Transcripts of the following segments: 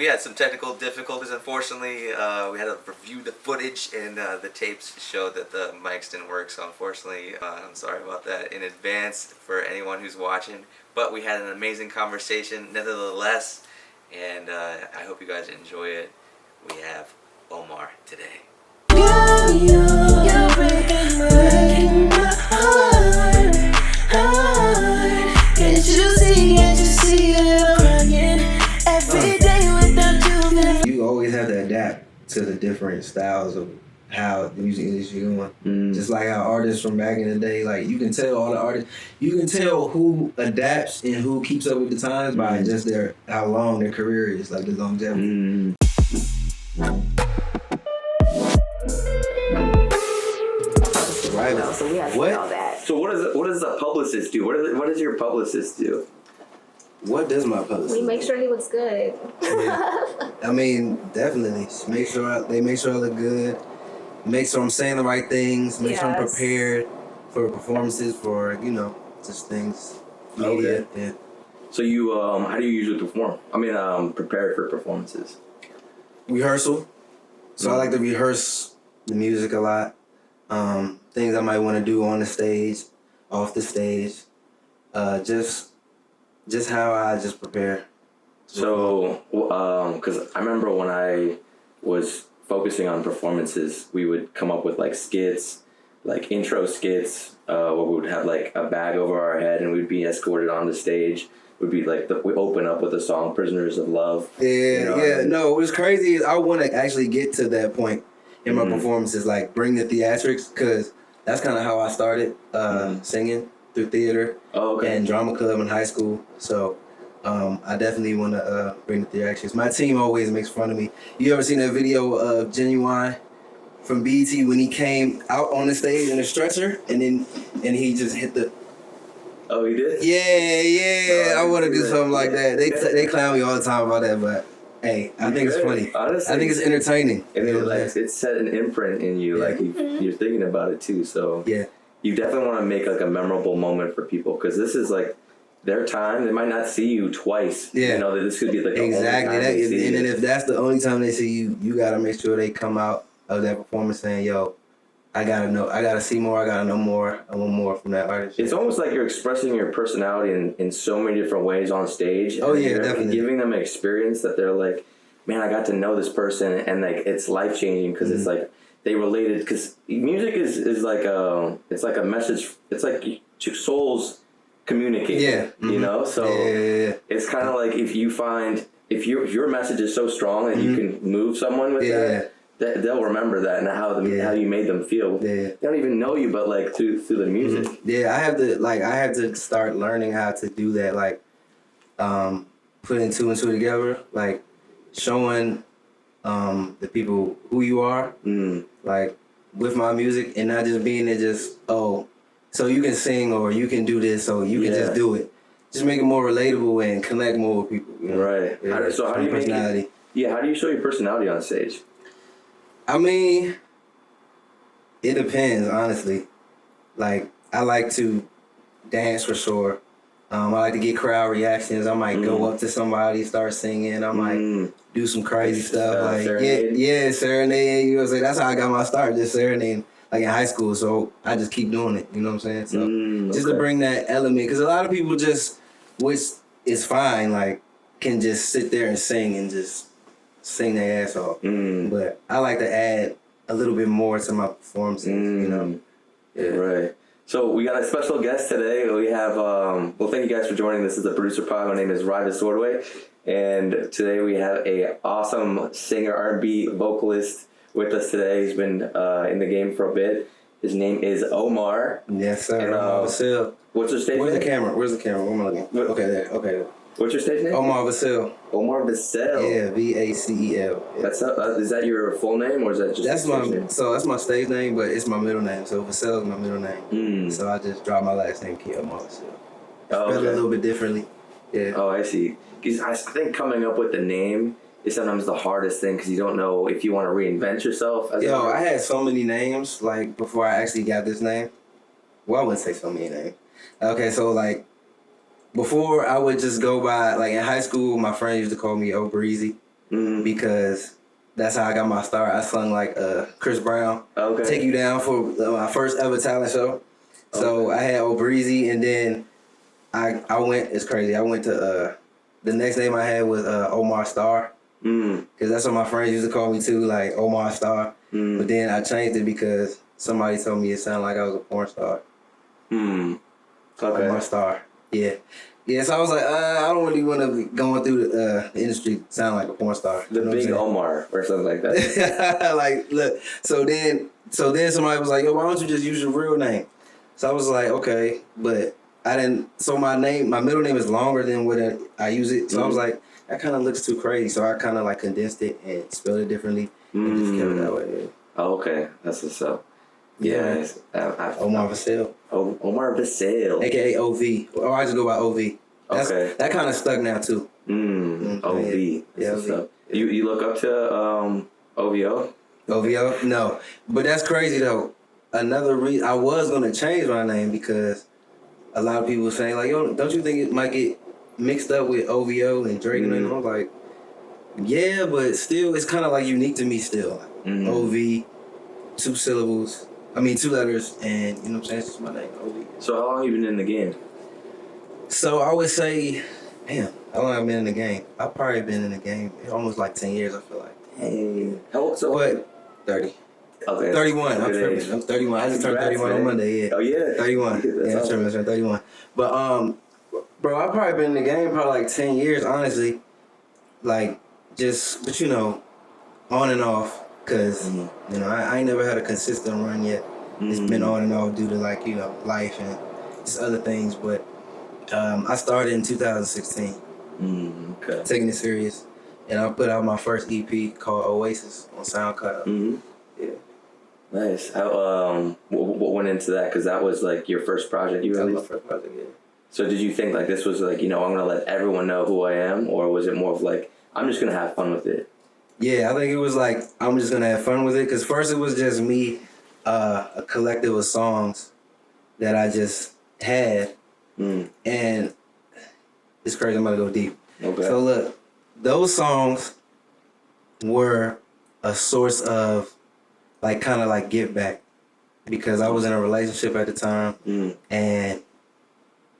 we had some technical difficulties, unfortunately. We had to review the footage, and the tapes showed that the mics didn't work, so unfortunately, I'm sorry about that in advance for anyone who's watching. But we had an amazing conversation, nevertheless, and I hope you guys enjoy it. We have Omar today. You're breaking my heart. Can't you see that I'm crying every day without you? You always have to adapt to the different styles of how the music industry going. Just like how artists from back in the day, like you can tell all the artists, you can tell who adapts and who keeps up with the times by just how long their career is, like the longevity. Right. No, so we have to know that. So what does a publicist do? What does your publicist do? What does my publicist We make sure he looks good. Yeah. I mean, definitely. They make sure I look good. Make sure I'm saying the right things. Make sure I'm prepared for performances, for, just things. Media. Yeah. So you, how do you usually perform? I mean, prepare for performances. Rehearsal. So I like to rehearse the music a lot. Things I might want to do on the stage, off the stage. Just how I just prepare. So, because I remember when I was focusing on performances, we would come up with like skits, like intro skits, where we would have like a bag over our head and we'd be escorted on the stage. Would be like we open up with the song "Prisoners of Love." Yeah. No, what's crazy is I want to actually get to that point in my performances, like bring the theatrics, because that's kind of how I started singing through theater and drama club in high school. So I definitely want to bring the theatrics. My team always makes fun of me. You ever seen that video of Genuine from BET when he came out on the stage in a stretcher and he just hit the... Oh, he did? Yeah. I want to do something like that. They clown me all the time about that, but hey, I think it's funny. Honestly, I think it's entertaining. And it set an imprint in you, like you're thinking about it too. So you definitely want to make like a memorable moment for people, because this is like their time. They might not see you twice. Yeah, this could be like the only time they see and then you. if that's the only time they see you, you gotta make sure they come out of that performance saying, "Yo, I gotta see more. I gotta know more. I want more from that artist." It's almost like you're expressing your personality in so many different ways on stage. Oh yeah, you're definitely. Giving them an experience that they're like, man, I got to know this person, and like it's life changing, because it's like they related. Because music is like it's like a message. It's like two souls communicate. Yeah. So it's kind of like if your message is so strong and you can move someone with that. They'll remember that and how you made them feel. Yeah. They don't even know you, but like through the music. Yeah, I have to start learning how to do that. Like, putting two and two together. Like, showing the people who you are. Like with my music, and not just being there just so you can sing or you can do this, so you can just do it. Just make it more relatable and connect more with people. Right. Yeah, so how do you make it? Yeah. How do you show your personality on stage? I mean, it depends, honestly. Like, I like to dance for sure. I like to get crowd reactions. I might go up to somebody, start singing. I might do some crazy stuff. Like, serenade. You know what I'm saying? That's how I got my start, just serenading, like in high school. So I just keep doing it. You know what I'm saying? So just to bring that element. Because a lot of people just, which is fine, like, can just sit there and sing and just sing their ass off. But I like to add a little bit more to my performances, Yeah. Right. So we got a special guest today. We have, thank you guys for joining. This is the Producer Pod. My name is Raivis Ordway. And today we have a awesome singer, R&B vocalist with us today. He's been in the game for a bit. His name is Omar. Yes, sir. And, Omar Vacel. What's your stage name? Where's the camera? Where am I looking? Okay, there. Okay. What's your stage name? Omar Vacel. Omar Vacel. Yeah, Vacel. Yeah. Is that your full name, or is that just that's my name? So that's my stage name, but it's my middle name. So Vacel is my middle name. So I just dropped my last name, Omar Vacel. Spell it a little bit differently. Yeah. Oh, I see. Because I think coming up with the name is sometimes the hardest thing, because you don't know if you want to reinvent yourself. I had so many names like before I actually got this name. Well, I wouldn't say so many names. Okay, so like, before I would just go by, like in high school, my friends used to call me O Breezy. because that's how I got my start. I sung like Chris Brown, Okay. Take You Down for my first ever talent show. So I had O'Breezy, and then I went. It's crazy. I went to the next name I had was Omar Star, because that's what my friends used to call me too, like Omar Star. But then I changed it because somebody told me it sounded like I was a porn star. Okay. Omar Star. Yeah. Yeah, so I was like, I don't really want to be going through the industry sound like a porn star. The big Omar or something like that. Like, look, so then somebody was like, yo, why don't you just use your real name? So I was like, okay, but I didn't, so my middle name is longer than what I use it. So I was like, that kind of looks too crazy. So I kind of like condensed it and spelled it differently and just kept it that way. Oh, okay, that's what's up. Yeah, Omar Vacel. Omar Vacel, AKA OV. Or I just go by OV. Okay. That kind of stuck now too. OV. Yeah, That's what's OV. up. You look up to OVO? OVO? No. But that's crazy though. Another reason, I was going to change my name because a lot of people were saying like, yo, don't you think it might get mixed up with OVO and Drake? And I was like, yeah, but still, it's kind of like unique to me still. OV, 2 syllables. I mean, 2 letters, and you know what I'm saying? It's just my name, OV. So how long have you been in the game? So I would say, damn, how long have I been in the game? I've probably been in the game almost like 10 years, I feel like. Hey. How old? So But 30. Okay. 31. I'm Good tripping. age. I'm 31. I just turned Congrats, 31 on man. Monday, yeah. Oh, yeah? 31. That's Yeah, I'm awesome. tripping. I turned 31. But, bro, I've probably been in the game probably like 10 years, honestly. Like, but you know, on and off. Because, you know, I ain't never had a consistent run yet. It's been on and off due to, like, you know, life and just other things. But I started in 2016. Okay. Taking it serious. And I put out my first EP called Oasis on SoundCloud. Yeah. Nice. How what went into that? Because that was like your first project you That was my released. first project, yeah. So did you think like this was like, you know, I'm gonna let everyone know who I am, or was it more of like I'm just gonna have fun with it? Yeah, I think it was like, I'm just going to have fun with it. Because first it was just me, a collective of songs that I just had. And it's crazy, I'm about to go deep. Okay. So look, those songs were a source of like kind of like give back. Because I was in a relationship at the time. And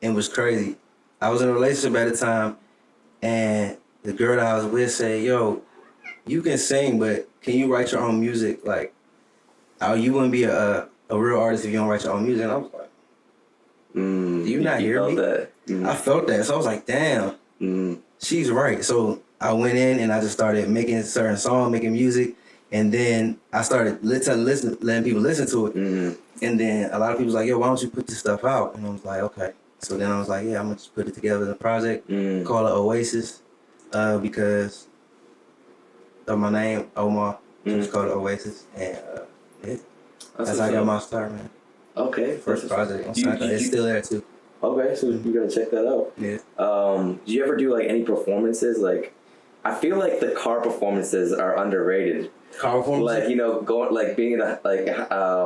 it was crazy. I was in a relationship at the time. And the girl that I was with said, yo, you can sing, but can you write your own music? Like, you wouldn't be a real artist if you don't write your own music. And I was like, do you not hear me? That. I felt that. So I was like, damn, she's right. So I went in and I just started making certain songs, making music. And then I started letting people listen to it. And then a lot of people was like, yo, why don't you put this stuff out? And I was like, okay. So then I was like, yeah, I'm going to just put it together in a project, call it Oasis, because of my name, Omar. Just called it Oasis. And that's how I got my start, man. Okay. First project on SoundCloud. It's still there, too. Okay, so you're gonna check that out. Yeah. Do you ever do like any performances? Like, I feel like the car performances are underrated. Car performances? Like, you know, going like being in a, like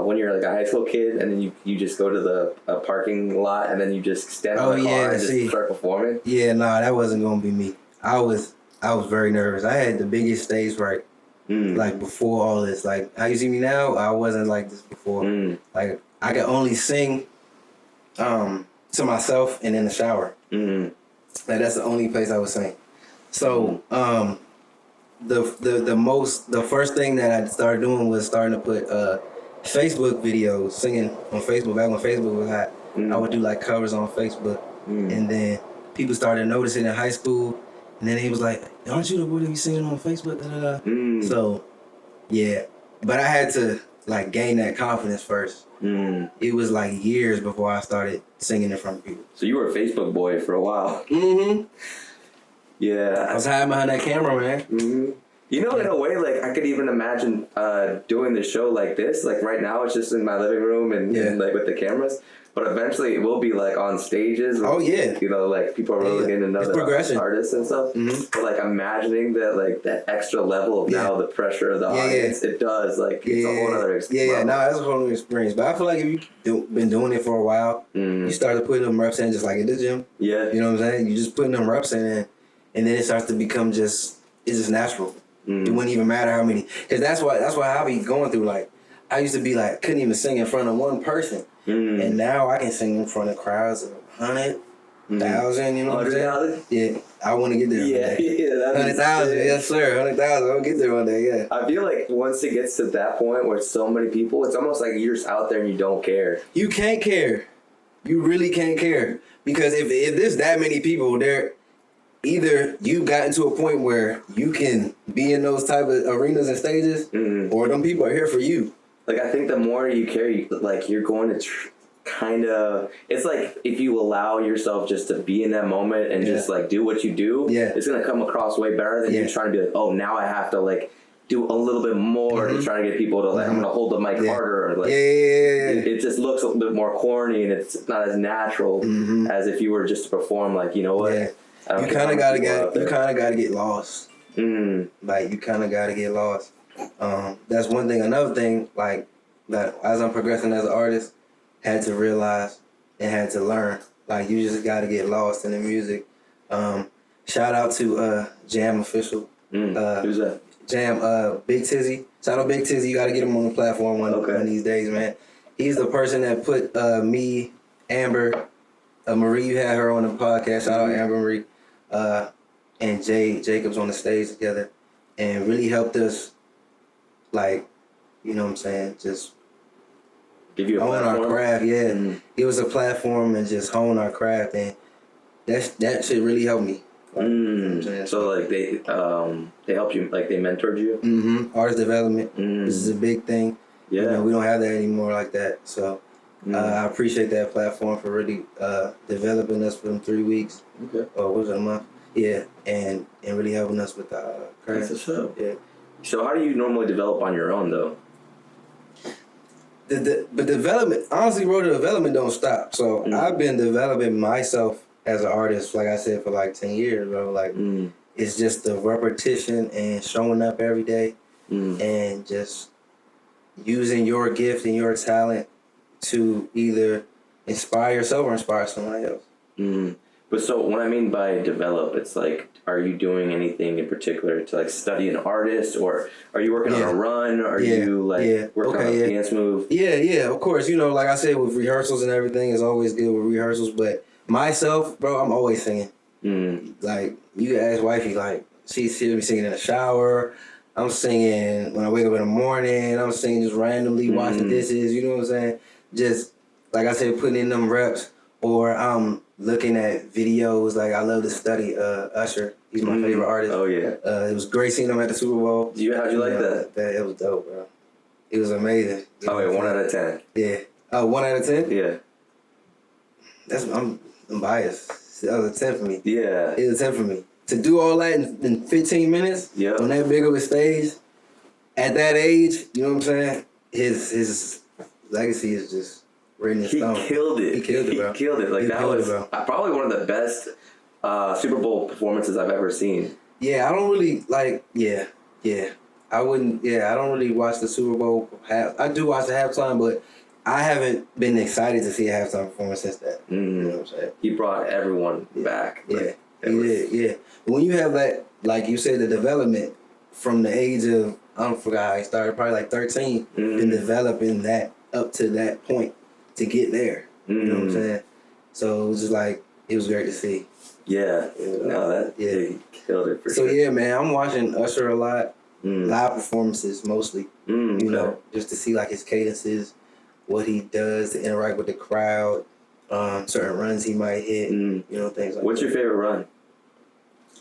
when you're like a high school kid and then you just go to the parking lot and then you just stand on the car and just start performing. Yeah, nah, that wasn't gonna be me. I was very nervous. I had the biggest stage fright. Like before all this. Like how you see me now, I wasn't like this before. Like I could only sing to myself and in the shower. Like that's the only place I would sing. So the first thing that I started doing was starting to put Facebook videos, singing on Facebook. Back when Facebook was hot, I would do like covers on Facebook, and then people started noticing in high school, and then he was like, "Aren't you the boy that be singing on Facebook?" So yeah, but I had to like gain that confidence first. It was like years before I started singing in front of people. So you were a Facebook boy for a while. Yeah. I was hiding behind that camera, man. You know, in a way, like, I could even imagine doing the show like this. Like, right now, it's just in my living room and like, with the cameras. But eventually, it will be, like, on stages. Oh, yeah. You know, like, people are really getting to know the artists and stuff. But, like, imagining that, like, that extra level of now the pressure of the audience, it does, like, it's a whole other experience. Yeah, no, that's a whole new experience. But I feel like if you've been doing it for a while, you started putting them reps in just like in the gym. Yeah. You know what I'm saying? You just putting them reps in, and then it starts to become just it's just natural. It wouldn't even matter how many, because that's why I be going through. Like, I used to be like, couldn't even sing in front of one person, and now I can sing in front of crowds of 100,000. You know what I'm saying? Yeah, I want to get there. Yeah, 100,000. Yes, sir. 100,000. I'll get there one day. Yeah. I feel like once it gets to that point where it's so many people, it's almost like you're just out there and you don't care. You can't care. You really can't care, because if there's that many people there, either you've gotten to a point where you can be in those type of arenas and stages, or them people are here for you. Like, I think the more you care, you're going to kind of, it's like if you allow yourself just to be in that moment and just like do what you do, it's going to come across way better than you trying to be like, oh, now I have to like do a little bit more to try to get people to like, I'm going to hold the mic harder. Or, like, it just looks a little bit more corny, and it's not as natural as if you were just to perform like, you know what? You kind of gotta get lost. Like, you kind of gotta get lost. That's one thing. Another thing, like, that as I'm progressing as an artist, had to realize and had to learn. Like, you just gotta get lost in the music. Shout out to Jam Official. Who's that? Jam, Big Tizzy. Shout out Big Tizzy. You gotta get him on the platform one of these days, man. He's the person that put me, Amber, Marie. You had her on the podcast. Shout out Amber Marie. And Jay Jacobs on the stage together, and really helped us, like, you know what I'm saying, just give you a hone platform. our craft. Give us a platform and just hone our craft, and that shit really helped me. Like, you know what I'm so like they helped you, like they mentored you. Artist development. This is a big thing. Yeah, you know, we don't have that anymore like that. So I appreciate that platform for really developing us for them 3 weeks. Or was it a month? Yeah, and really helping us with the craft. That's a show. Yeah. So how do you normally develop on your own though? But development, honestly, bro, the development don't stop. So I've been developing myself as an artist, like I said, for like 10 years, bro. Like, it's just the repetition and showing up every day and just using your gift and your talent to either inspire yourself or inspire somebody else. But so what I mean by develop, it's like, are you doing anything in particular to like study an artist, or are you working on a run? Or are you like working on a dance move? Yeah, of course. You know, like I said, with rehearsals and everything, it's always good with rehearsals. But myself, bro, I'm always singing. Like, you can ask wifey, like, she sees me singing in the shower. I'm singing when I wake up in the morning. I'm singing just randomly, washing dishes. You know what I'm saying? Just, like I said, putting in them reps. Or I'm looking at videos. Like, I love to study Usher. He's my favorite artist. Oh, yeah. It was great seeing him at the Super Bowl. How'd you like that? It was dope, bro. It was amazing. Oh, wait, 1 out of 10. Yeah. 1 out of 10? Yeah. I'm biased. That was a 10 for me. Yeah. It was a 10 for me. To do all that in 15 minutes on that big of a stage, at that age, you know what I'm saying? His legacy is just written in stone. He killed it. He killed it, bro. He killed it. Like, that was probably one of the best Super Bowl performances I've ever seen. Yeah, I don't really like. Yeah. I wouldn't. Yeah, I don't really watch the Super Bowl. I do watch the halftime, but I haven't been excited to see a halftime performance since that. You know what I'm saying? He brought everyone back. Yeah, he did. Yeah, but when you have that, like you said, the development from the age of, I don't forget how he started, probably like 13, and developing that up to that point to get there. You know what I'm saying? So it was just like, it was great to see. Yeah. He killed it for sure. So yeah, man, I'm watching Usher a lot. Live performances mostly. You know, just to see like his cadences, what he does to interact with the crowd, certain runs he might hit, you know, things like What's that. your favorite run?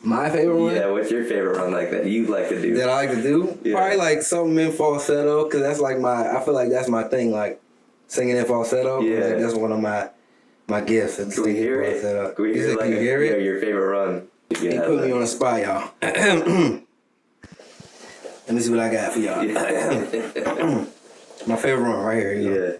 My favorite one? Yeah, what's your favorite run like that you like to do? That I like to do? Yeah. Probably like something in falsetto, because that's like I feel like that's my thing, like singing in falsetto. Yeah. Like, that's one of my gifts. Can we hear it? Can we hear, can you hear it? Your favorite run? You put me on the spot, y'all. Let me see what I got for y'all. Yeah. My favorite one right here. You know? Yeah.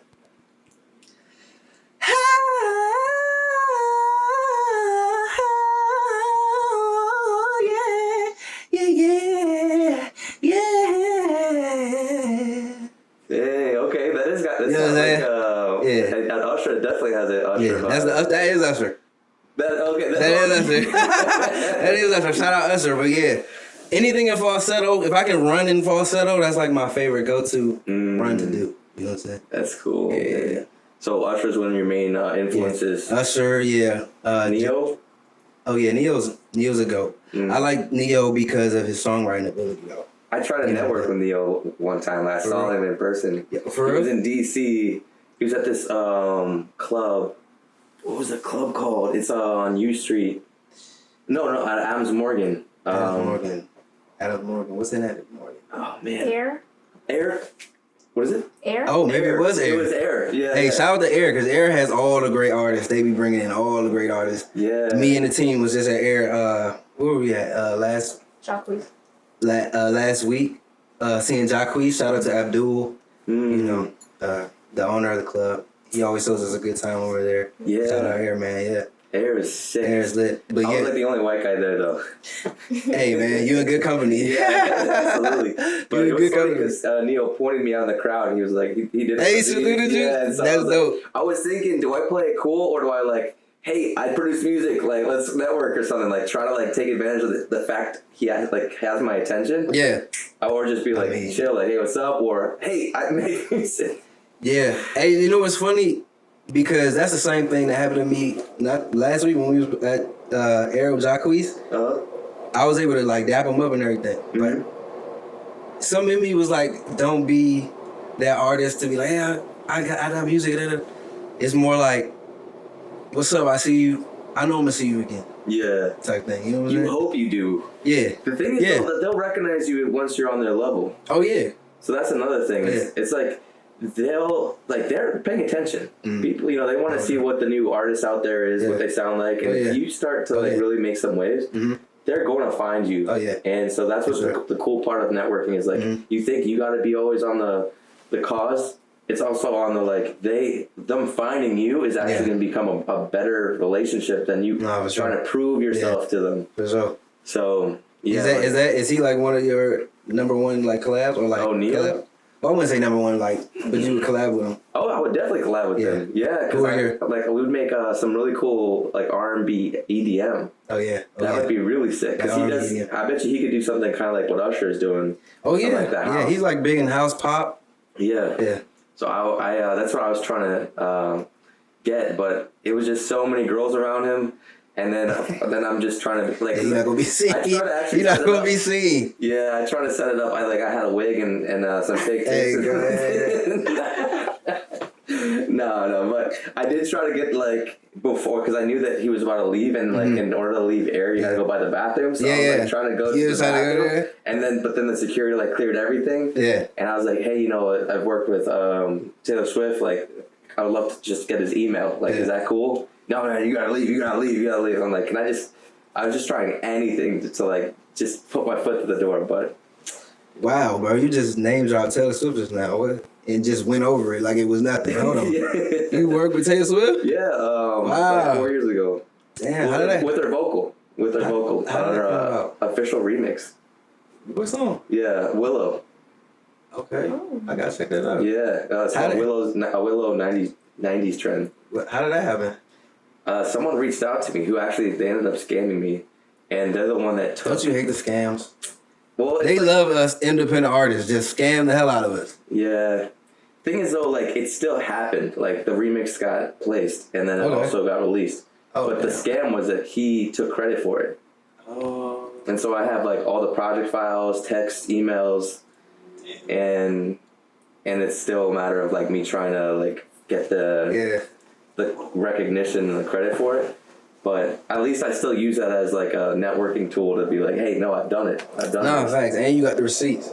Hey, okay, that sounds like Usher definitely has an Usher. Yeah, that is Usher. That is Usher. That is Usher. Shout out Usher, but yeah, anything in falsetto, if I can run in falsetto, that's like my favorite go-to run to do. You know what I'm saying? That's cool. Yeah. So Usher's one of your main influences. Yeah. Usher, yeah. Neo? Oh yeah, Neo's a GOAT. I like Neo because of his songwriting ability though. I tried to network with Neo one time. I saw him in person. Yeah, for real? He was in DC. He was at this club. What was the club called? It's on U Street. No, at Adams Morgan. Adams Morgan. What's in Adams Morgan? Oh man. Air? What is it? Air? Oh, maybe it was Air. It was Air. Yeah. Hey, shout out to Air because Air has all the great artists. They be bringing in all the great artists. Yeah. Me and the team was just at Air. Where were we at? Last week. Seeing Jacquees. Shout out to Abdul. You know, the owner of the club. He always shows us a good time over there. Yeah. Shout out Air, man. Yeah. Air is sick. Air is lit. But I was like the only white guy there though. Hey man, you in good company. Yeah, absolutely. But You it in was good funny company. because Neil pointed me out in the crowd and he was like, he did. Hey, he saluted you? Yeah, so That's dope. I was thinking, do I play it cool or do I like, hey, I produce music, like let's network or something, like try to like take advantage of the fact he has my attention. Yeah. Or just be like, chill, like, hey, what's up? Or hey, I make music. Yeah. Hey, you know what's funny? Because that's the same thing that happened to me not last week when we was at Air with Jacquees. I was able to like dap him up and everything. But some in me was like, don't be that artist to be like, yeah, I got music. It's more like, what's up? I see you. I know I'm gonna see you again. Yeah. Type thing. You know what I'm saying? You hope you do. Yeah. The thing is, though, that they'll recognize you once you're on their level. Oh yeah. So that's another thing. It's like they're paying attention. People, you know, they want to see what the new artist out there is, what they sound like, and if you start to really make some waves, they're going to find you. Oh yeah. And so that's what the cool part of networking is. Like, you think you got to be always on the cause. It's also on the like them finding you is actually going to become a better relationship than you trying to prove yourself to them. For sure. So yeah. Is he like one of your number one like collabs or like? Oh, Neo. Collab? Well, I wouldn't say number one, like, but you would collab with him. Oh, I would definitely collab with him. Yeah, because we would make some really cool like R&B EDM. Oh yeah, that would be really sick. Because he does. EDM. I bet you he could do something kind of like what Usher is doing. Oh yeah, like that house. He's like big in house pop. Yeah. So I that's what I was trying to get, but it was just so many girls around him. And then I'm just trying to like. You're not gonna be seen. You're not gonna be seen. Yeah, I tried to set it up. I had a wig and some fake tits. No, but I did try to get like before because I knew that he was about to leave and like in order to leave Air, you gotta go by the bathroom. So I was like trying to go to the bathroom, and then the security like cleared everything. Yeah. And I was like, hey, you know, I've worked with Taylor Swift. Like, I would love to just get his email. Like, is that cool? No, man, you gotta leave. I'm like, I was just trying anything to like, just put my foot to the door, but. Wow, bro, you just name dropped Taylor Swift just now, and just went over it like it was nothing. Hold on. You worked with Taylor Swift? Yeah, like 4 years ago. Damn, how did that? With her vocal. On her official remix. What song? Yeah, Willow. Okay, I gotta check that out. Yeah, it's called Willow 90s trend. How did that happen? Someone reached out to me who they ended up scamming me, and they're the one that took. Don't you hate the scams? Well, they love us independent artists. Just scam the hell out of us. Yeah. Thing is though, like it still happened. Like the remix got placed, and then it also got released. But the scam was that he took credit for it. Oh. And so I have like all the project files, texts, emails, and it's still a matter of like me trying to like get the recognition and the credit for it, but at least I still use that as like a networking tool to be like, hey, no, I've done it. No, thanks, and you got the receipts.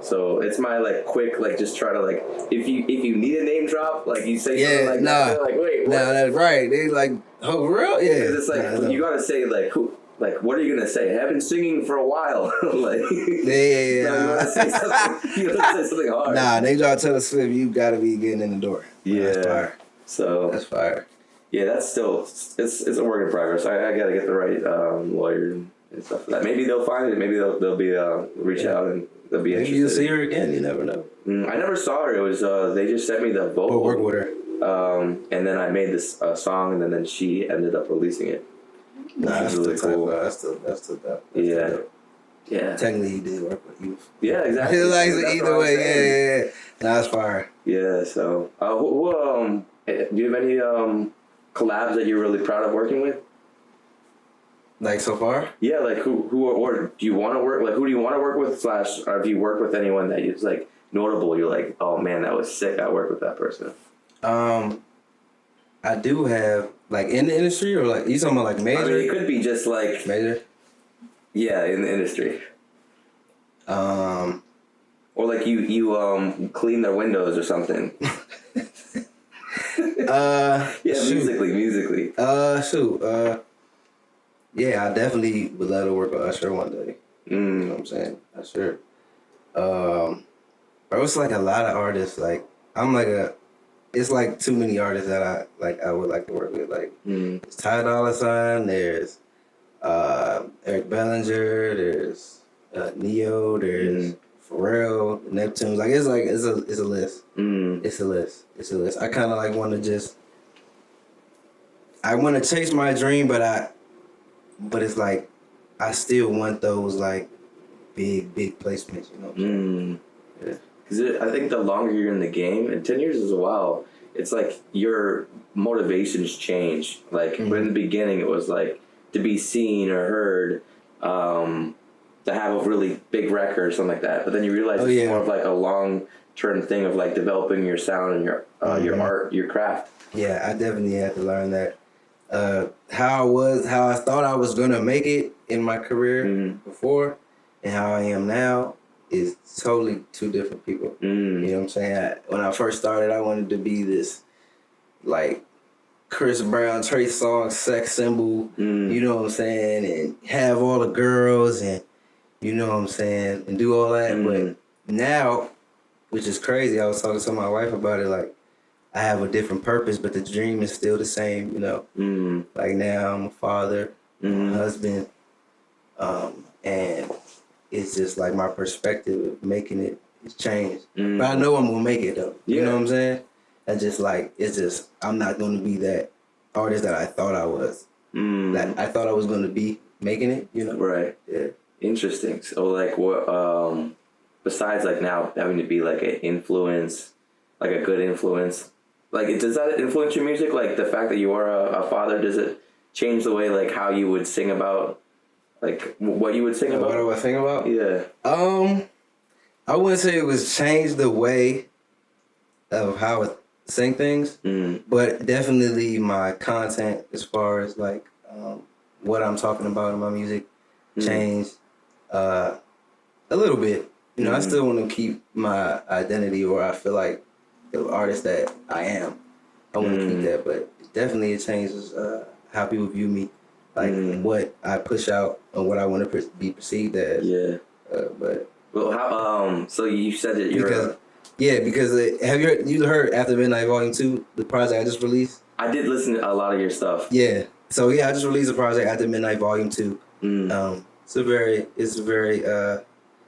So it's my like quick like just try to like if you need a name drop like you say something like that, they're like wait what? No, that's right. They like oh for real it's like you gotta say like who. Like, what are you gonna say? I've been singing for a while. Like, you want to say something? You want to say something hard? Nah, they try to tell us Swift, you gotta be getting in the door. Yeah, that's fire. So that's fire. Yeah, that's still it's a work in progress. I gotta get the right lawyer and stuff for that. Maybe they'll find it. Maybe they'll be reach out and they'll be interested. Maybe you'll see her again. You never know. I never saw her. It was they just sent me the vocal. We'll work with her. And then I made this song, and then she ended up releasing it. Nah, that's really cool. That's the Yeah. Technically, he did work with youth. Yeah, exactly. Like That's either what I'm way, saying. yeah. That's fire. Yeah. So, do you have any collabs that you're really proud of working with? Like so far? Yeah, like who or do you want to work? Like who do you want to work with? / or if you work with anyone that is like notable, you're like, oh man, that was sick. I worked with that person. I do have like in the industry or like you talking about like major? I mean, it could be just like major. Yeah, in the industry. Or like you clean their windows or something. Yeah, shoot. musically. Yeah, I definitely would love to work with Usher one day. You know what I'm saying? Usher. Bro, it's like a lot of artists. Like I'm like it's like too many artists that I would like to work with. Like there's Ty Dolla $ign, there's Eric Bellinger, there's Neo, there's Pharrell, Neptunes. Like it's a list. It's a list. I kind of like want to just. I want to chase my dream, but it's like I still want those like big placements. You know what I'm saying? Yeah. Because I think the longer you're in the game, and 10 years is a while, it's like your motivations change. Like in the beginning, it was like to be seen or heard, to have a really big record or something like that. But then you realize it's more of like a long-term thing of like developing your sound and your art, your craft. Yeah, I definitely had to learn that. How I thought I was gonna make it in my career before, and how I am now is totally two different people. You know what I'm saying? When I first started, I wanted to be this like Chris Brown, Trey Songz sex symbol. You know what I'm saying, and have all the girls and you know what I'm saying, and do all that. But now, which is crazy, I was talking to my wife about it. Like I have a different purpose, but the dream is still the same. You know, like now I'm a father, a husband, and it's just like my perspective of making it has changed. But I know I'm gonna make it though. You know what I'm saying? And just like it's just I'm not gonna be that artist that I thought I was. That I thought I was gonna be making it. You know? Right. Yeah. Interesting. So like what? Besides like now having to be like an influence, like a good influence. Like, does that influence your music? Like, the fact that you are a father, does it change the way, like, how you would sing about, like, what you would sing about? What do I think about? Yeah. I wouldn't say it was changed the way of how I sing things, but definitely my content as far as, like, what I'm talking about in my music changed a little bit. You know, I still want to keep my identity, or I feel like the artist that I am. I want to keep that, but definitely it changes how people view me, like what I push out and what I want to be perceived as. Yeah. But well, how? So you said that you're because have you heard After Midnight Volume 2, the project I just released? I did listen to a lot of your stuff. Yeah. So I just released a project After Midnight Volume 2.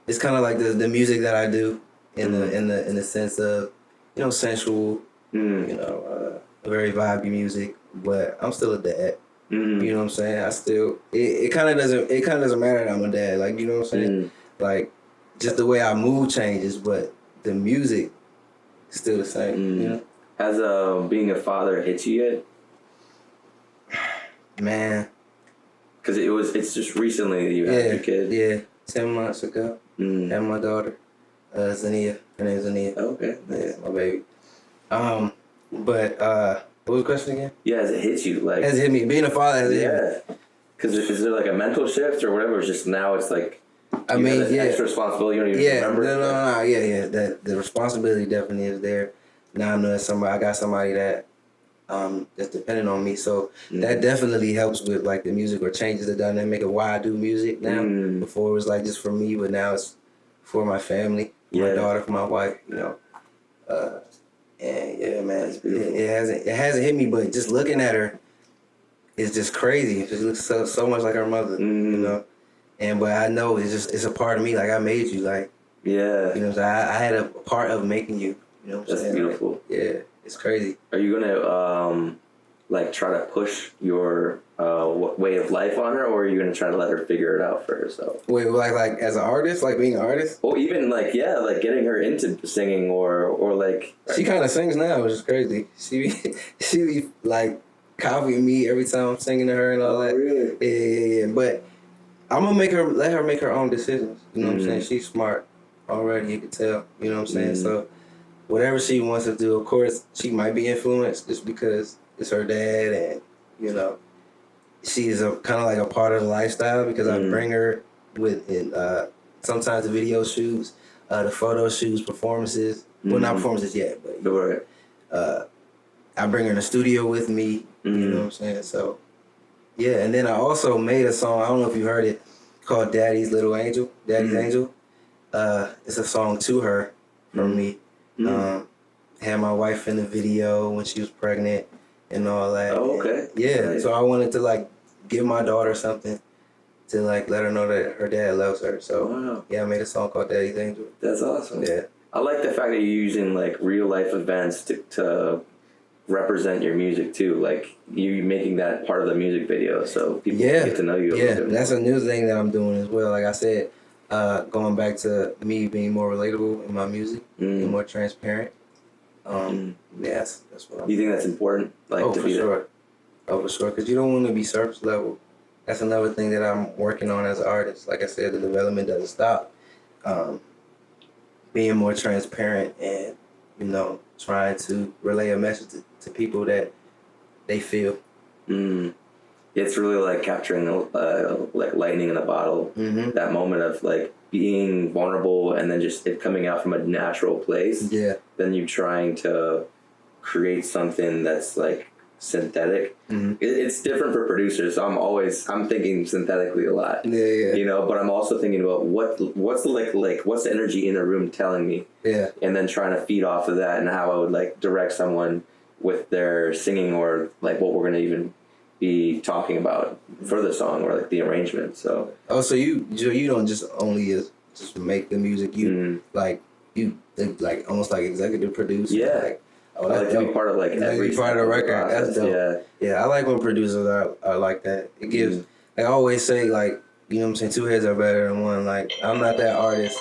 It's kind of like the music that I do in the sense of, you know, sensual, you know, very vibey music, but I'm still a dad. You know what I'm saying? I still it kind of doesn't matter that I'm a dad. Like, you know what I'm saying? Like just the way our mood changes, but the music is still the same. You know? Has being a father hit you yet? Man, because it's just recently that you had your kid. Yeah, 10 months ago. And my daughter, Zania. Her name's Zania. Okay, nice. Yeah, my baby. But what was the question again? Yeah, has it hit you? Like, has it hit me? Being a father has it hit me. Because is there like a mental shift or whatever? It's just now it's like I mean, extra responsibility. You don't even remember. No. Yeah. That the responsibility definitely is there. Now I know I got somebody that that's dependent on me, so that definitely helps with like the music or changes the dynamic of why I do music now. Before it was like just for me, but now it's for my family, for my daughter, for my wife. You know, and yeah, man, it hasn't hit me, but just looking at her, it's just crazy. She looks so much like her mother, you know. But I know it's a part of me. Like I made you, like you know. So I had a part of making you. You know what I'm saying? That's beautiful. Like, yeah, it's crazy. Are you gonna like try to push your way of life on her, or are you gonna try to let her figure it out for herself? Wait, like as an artist, like being an artist? Or even like like getting her into singing, or like she kind of sings now, which is crazy. She be like copying me every time I'm singing to her and all that. Really? Yeah. But I'm gonna let her make her own decisions. You know what I'm saying? She's smart already. You can tell. You know what I'm saying? So whatever she wants to do, of course, she might be influenced just because it's her dad, and you know, she is a kind of like a part of the lifestyle because I bring her with sometimes the video shoots, the photo shoots, performances. Well, not performances yet, but I bring her in the studio with me. You know what I'm saying? So yeah, and then I also made a song. I don't know if you heard it, called "Daddy's Little Angel." Daddy's Angel. It's a song to her from me. Had my wife in the video when she was pregnant and all that. Oh, okay. And, so I wanted to like give my daughter something to like let her know that her dad loves her. So I made a song called Daddy's Angel. That's awesome. Yeah. I like the fact that you're using like real life events to represent your music too. Like you making that part of the music video, so people get to know you a little bit more. That's a new thing that I'm doing as well. Like I said, going back to me being more relatable in my music and more transparent. That's what I'm. You think that's important? Like for sure. For sure. Because you don't want to be surface level. That's another thing that I'm working on as an artist. Like I said, the development doesn't stop. Being more transparent and, you know, trying to relay a message to people that they feel. It's really like capturing like lightning in a bottle. That moment of like being vulnerable and then just it coming out from a natural place. Yeah. Then you trying to create something that's like synthetic. It's different for producers. So I'm thinking synthetically a lot. Yeah. You know, but I'm also thinking about what's the energy in the room telling me. Yeah. And then trying to feed off of that and how I would like direct someone with their singing or like what we're gonna even be talking about for the song or like the arrangement. So so you don't just only just make the music, you like almost like executive producer. Yeah. I like to be part of like every part of the record. Process. That's dope. Yeah, I like when producers are like that. It gives I always say, like, you know what I'm saying, two heads are better than one. Like, I'm not that artist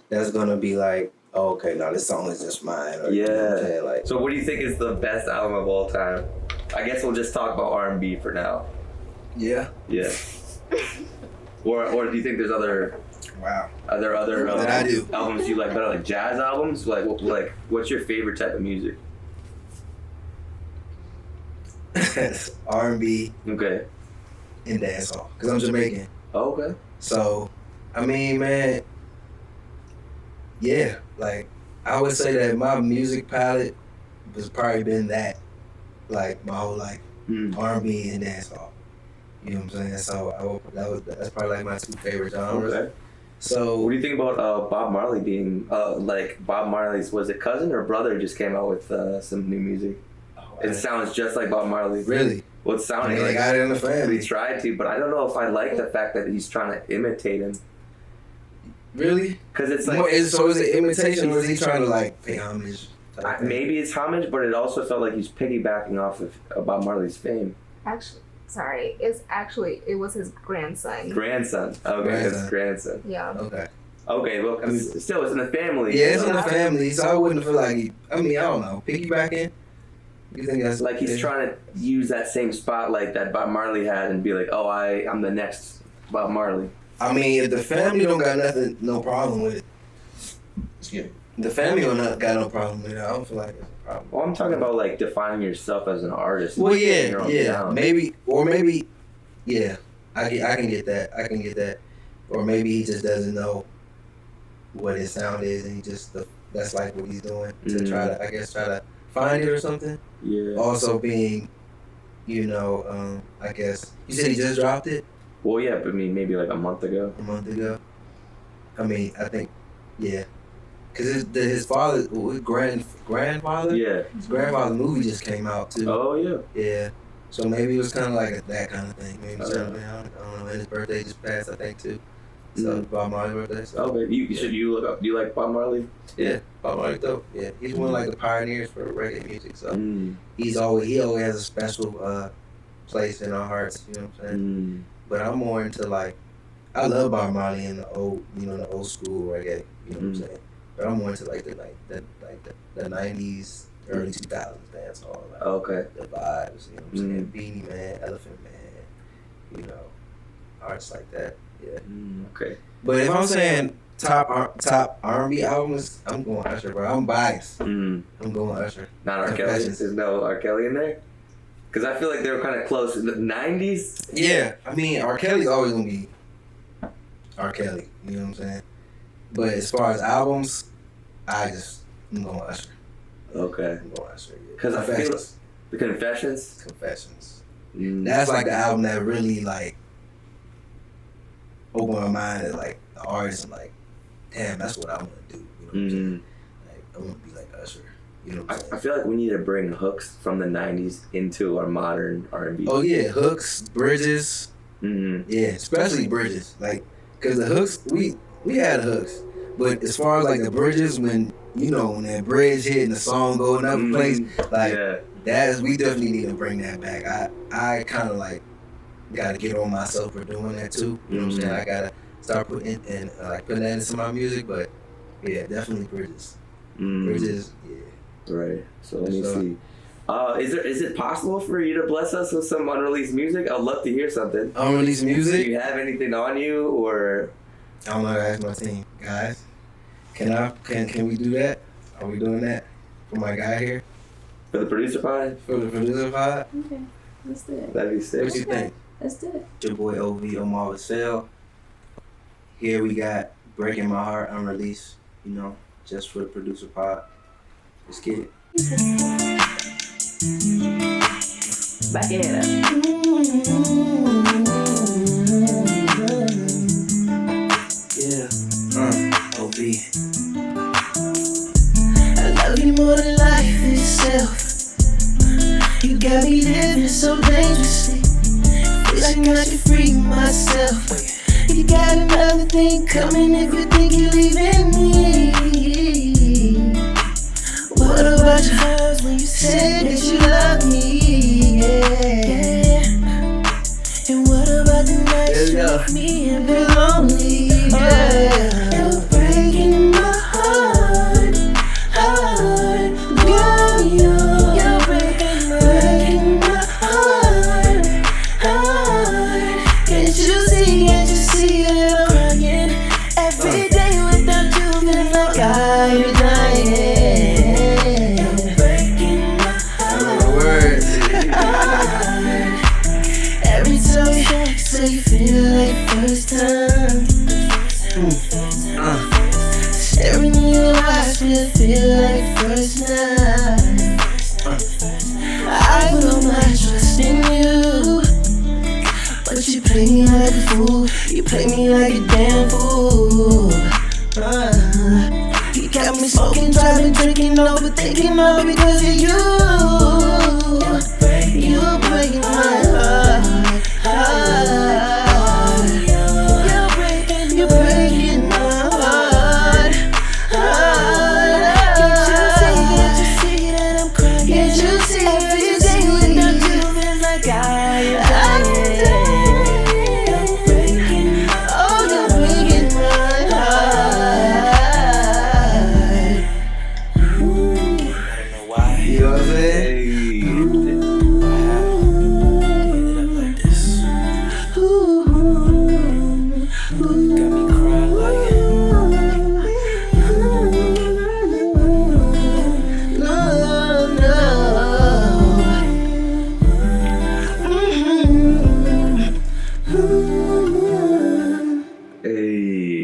that's gonna be like, oh, okay, no, this song is just mine. Or, you know what I'm saying? Like, so what do you think is the best album of all time? I guess we'll just talk about R&B for now. Yeah. Yeah. or do you think there's other? Wow. Are there other albums you like better, like jazz albums? Like what's your favorite type of music? R&B. Okay. And dancehall, because I'm Jamaican. Oh, okay. So, I mean, man, yeah, like, I would say that my music palette has probably been that, like, my whole life. R&B and dancehall. You know what I'm saying? So, that's probably like my two favorite genres. Okay. So, what do you think about Bob Marley being, like, Bob Marley's, was it cousin or brother just came out with some new music? It sounds just like Bob Marley. Really? Well, it's sounding like, they got it in the family. He tried to, but I don't know if I like the fact that he's trying to imitate him. Really? Because it's like... So is it imitation, or is he trying to, like, pay homage? Maybe it's homage, but it also felt like he's piggybacking off of Bob Marley's fame. Actually, sorry. It was his grandson. Grandson. Okay, it's grandson. Yeah. Okay. Okay, well, still, it's in the family. Yeah, it's in the family, so I wouldn't feel like I don't know, piggybacking? You think that's like he's trying to use that same spotlight that Bob Marley had and be like, oh, I'm the next Bob Marley. I mean, if the family don't got no problem with it. Excuse me. The family don't got no problem with it. I don't feel like it's a problem. Well, I'm talking about like defining yourself as an artist. Well, yeah, maybe, yeah, I can get that, or maybe he just doesn't know what his sound is, and that's like what he's doing to try to find it or something. Yeah. Also being, you know, I guess you said he just dropped it. Well, yeah, but I mean, maybe like a month ago. I mean, I think, yeah, because his father, his grandfather. Yeah. His grandfather's movie just came out too. Oh yeah. Yeah. So maybe it was kind of like that kind of thing. Maybe I don't know. And his birthday just passed, I think, too. So Bob Marley's birthday. So. Okay, you look up. Do you like Bob Marley? Yeah, Bob Marley dope. Yeah, he's one of like the pioneers for reggae music. So he always has a special place in our hearts. You know what I'm saying? But I'm more into like, I love Bob Marley and the old, the old school reggae. You know what I'm saying? But I'm more into like the 90s, early 2000s dancehall. Like, okay. The vibes. You know what I'm saying? Beanie Man, Elephant Man. Artists like that. Yeah. Okay. But if I'm saying top R&B albums, I'm going Usher, bro. I'm biased. I'm going Usher. Not R. Kelly? There's no R. Kelly in there? Because I feel like they were kind of close in the 90s. Yeah. I mean, R. Kelly's always going to be R. Kelly. You know what I'm saying? But as far as albums, I'm going Usher. Okay. I'm going Usher, yeah. Because I feel the Confessions? Confessions. That's like the album that really, like, opened my mind as, like, the artist. I'm like, damn, that's what I want to do. You know what I'm saying? Like, I want to be like Usher. You know what I'm saying? I feel like we need to bring hooks from the 90s into our modern R&B. Oh, yeah. Hooks, bridges. Yeah, especially bridges. Like, because the hooks, we had hooks. But as far as, like, the bridges, when that bridge hit and the song go in another place, like, we definitely need to bring that back. I kind of, like, got to get on myself for doing that, too. You know what I'm saying? I got to start putting that into my music. But, yeah, definitely bridges. Bridges, yeah. Right. So let me see. Is it possible for you to bless us with some unreleased music? I'd love to hear something. Unreleased music? Do you have anything on you, or? I don't know. I ask my team, guys. Can we do that? Are we doing that for my guy here? For the producer pod? For the producer pod? Okay, let's do it. That'd be sick. What you think? Let's do it. Your boy Omar Vacel. Here we got Breaking My Heart unreleased. Just for the producer pod. Let's get it. Back it up. Yeah. OB. I love you more than life itself. You got me living so dangerously. Wishing I could free myself. You got another thing coming if you think you're leaving me. What about your times when you said that you love me? Yeah. And what about the nights you left me and been lonely? Yeah. You're breaking my heart, girl. You're breaking my heart. Can't you see that I'm crying every day without you? Feeling like I'm dying. You're breaking my heart. Every time you text, so you feel like first time. Staring in your eyes, feel like first night. I put all my trust in you, but you play me like a fool. You play me like a damn fool. You got me smoking, driving, drinking, overthinking all because of you. You're breaking my heart. You're breaking my heart. Can't you see that I'm crying? Can't you see every day without you feels like I'm dying? You're breaking my heart. I don't know why. You know what I'm saying?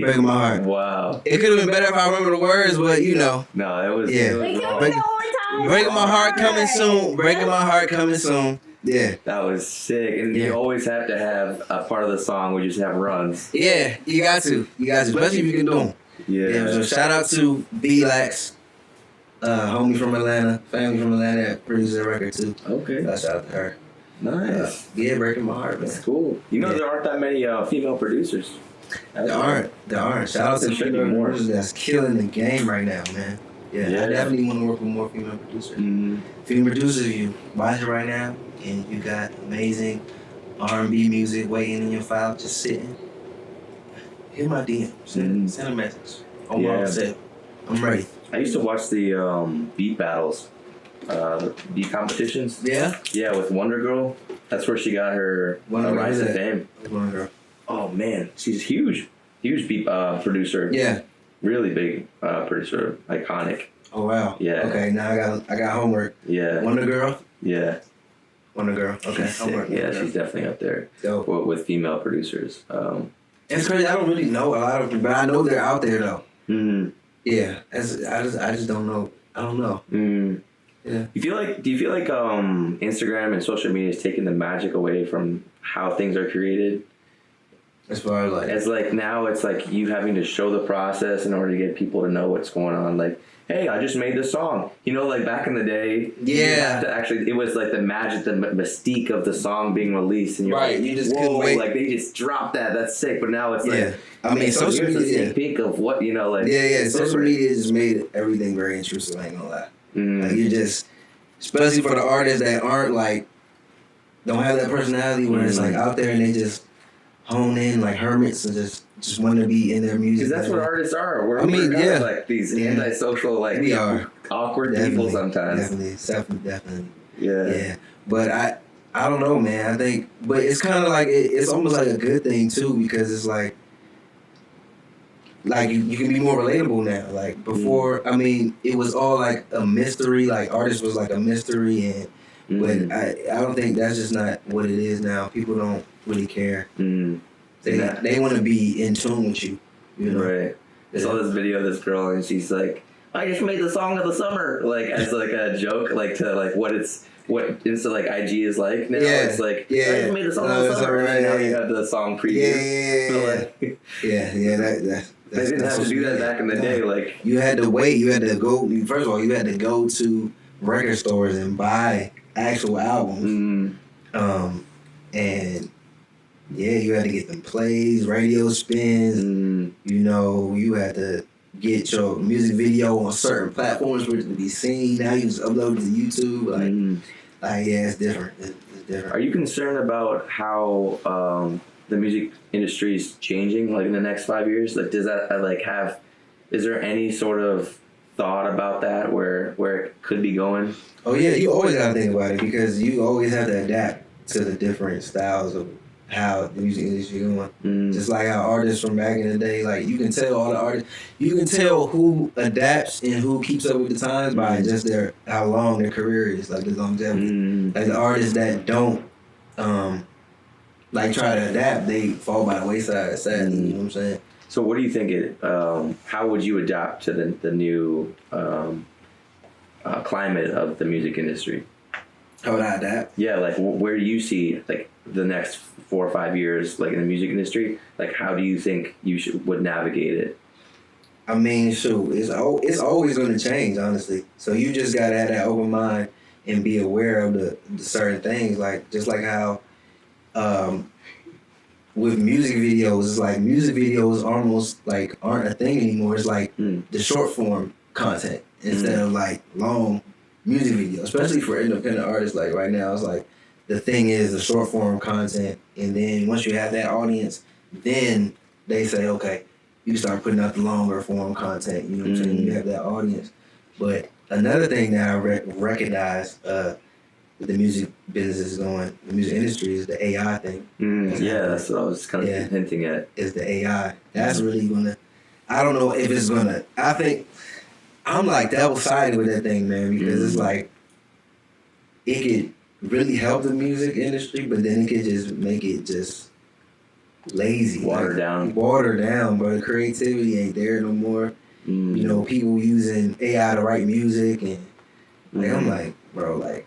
Breaking my heart. Wow. It could have been better if I remember the words, but No, it was. Yeah. Breaking my heart coming soon. Breaking my heart coming soon. Yeah. That was sick. And you always have to have a part of the song where you just have runs. Yeah, you got to. Especially if you can do them. Yeah. So shout out to B-Lax, homie from Atlanta, family from Atlanta that produced that record too. Okay. Shout out to her. Nice. Breaking my heart, man. That's cool. There aren't that many female producers. There aren't. Shout out to female producers that's killing the game right now, man. Yeah, I definitely want to work with more female producers. Female producers, you watch it right now, and you got amazing R&B music waiting in your file, just sitting. Hit my DM, send a message. Omar Vacel, I'm ready. I used to watch the beat battles, beat competitions. Yeah? Yeah, with Wonder Girl. That's where she got her rise to fame. Wonder Girl. Oh man, she's huge beat producer. Yeah. Really big producer, iconic. Oh wow. Yeah. Okay, now I got homework. Yeah. Wonder Girl. Yeah. Wonder Girl. Okay. She's sick. Yeah, she's definitely up there. Dope. With female producers. It's crazy. I don't really know a lot of them, but I know they're out there though. Yeah. I just don't know. I don't know. Yeah. Do you feel like Instagram and social media is taking the magic away from how things are created? As far as it's like now it's like you having to show the process in order to get people to know what's going on. Like, hey, I just made this song. You know, like back in the day, you have to actually, it was like the magic, the mystique of the song being released, and you're like, you just whoa, couldn't wait. Like they just dropped that. That's sick. But now it's like, I mean, so social here's media. a sneak peek of what like. Social media just made everything very intrusive. I ain't gonna lie. Like you just, especially for the artists that aren't like, don't have that personality where it's like out there and they just hone in like hermits and just want to be in their music. Because that's what artists are. We're like these antisocial, like we are awkward people sometimes. Definitely. Yeah. But I don't know, man. I think, but it's kind of like it's almost like a good thing too, because it's like you can be more relatable now. Like before, I mean, it was all like a mystery. Like artists was like a mystery, and but I don't think that's just not what it is now. People don't really care. They want to be in tune with you. You know? Right. I saw this video of this girl and she's like, I just made the song of the summer, like as like a joke, like to like what Insta like IG is like now. It's like I just made the song of the summer, and now you have the song preview. They didn't have to do that back in the day. Like you had to wait. You had to go. First of all, you had to go to record stores and buy actual albums. And you had to get them plays, radio spins. You know, you had to get your music video on certain platforms for it to be seen. Now you just upload it to YouTube. It's different. It's different. Are you concerned about how the music industry is changing, like in the next 5 years? Like, does that is there any sort of thought about that where it could be going? Oh yeah, you always gotta think about it because you always have to adapt to the different styles of how the music industry is going. Just like how artists from back in the day, like you can tell all the artists, you can tell who adapts and who keeps up with the times by just how long their career is, like the longevity. Like the artists that don't try to adapt, they fall by the wayside, sadly. You know what I'm saying? So what do you think how would you adapt to the new climate of the music industry? How would I adapt? Yeah, like where do you see like the next 4 or 5 years, like in the music industry? Like how do you think you would navigate it? I mean, shoot, it's always going to change, honestly. So you just gotta have that open mind and be aware of the certain things, like just like how with music videos, it's like music videos almost like aren't a thing anymore. It's like the short form content instead of like long music videos, especially for independent artists. Like right now, it's like the thing is the short form content, and then once you have that audience, then they say, okay, you start putting out the longer form content. You know what I'm saying? You have that audience. But another thing that I recognize the music business is going, the music industry, is the AI thing. That's what I was kind of hinting at. Is the AI. That's really gonna, I don't know if it's gonna, I think, I'm like double-sided with that thing, man, because it's like, it could really help the music industry, but then it could just make it just lazy. Watered down, bro. The creativity ain't there no more. You know, people using AI to write music, and like, I'm like, bro, like,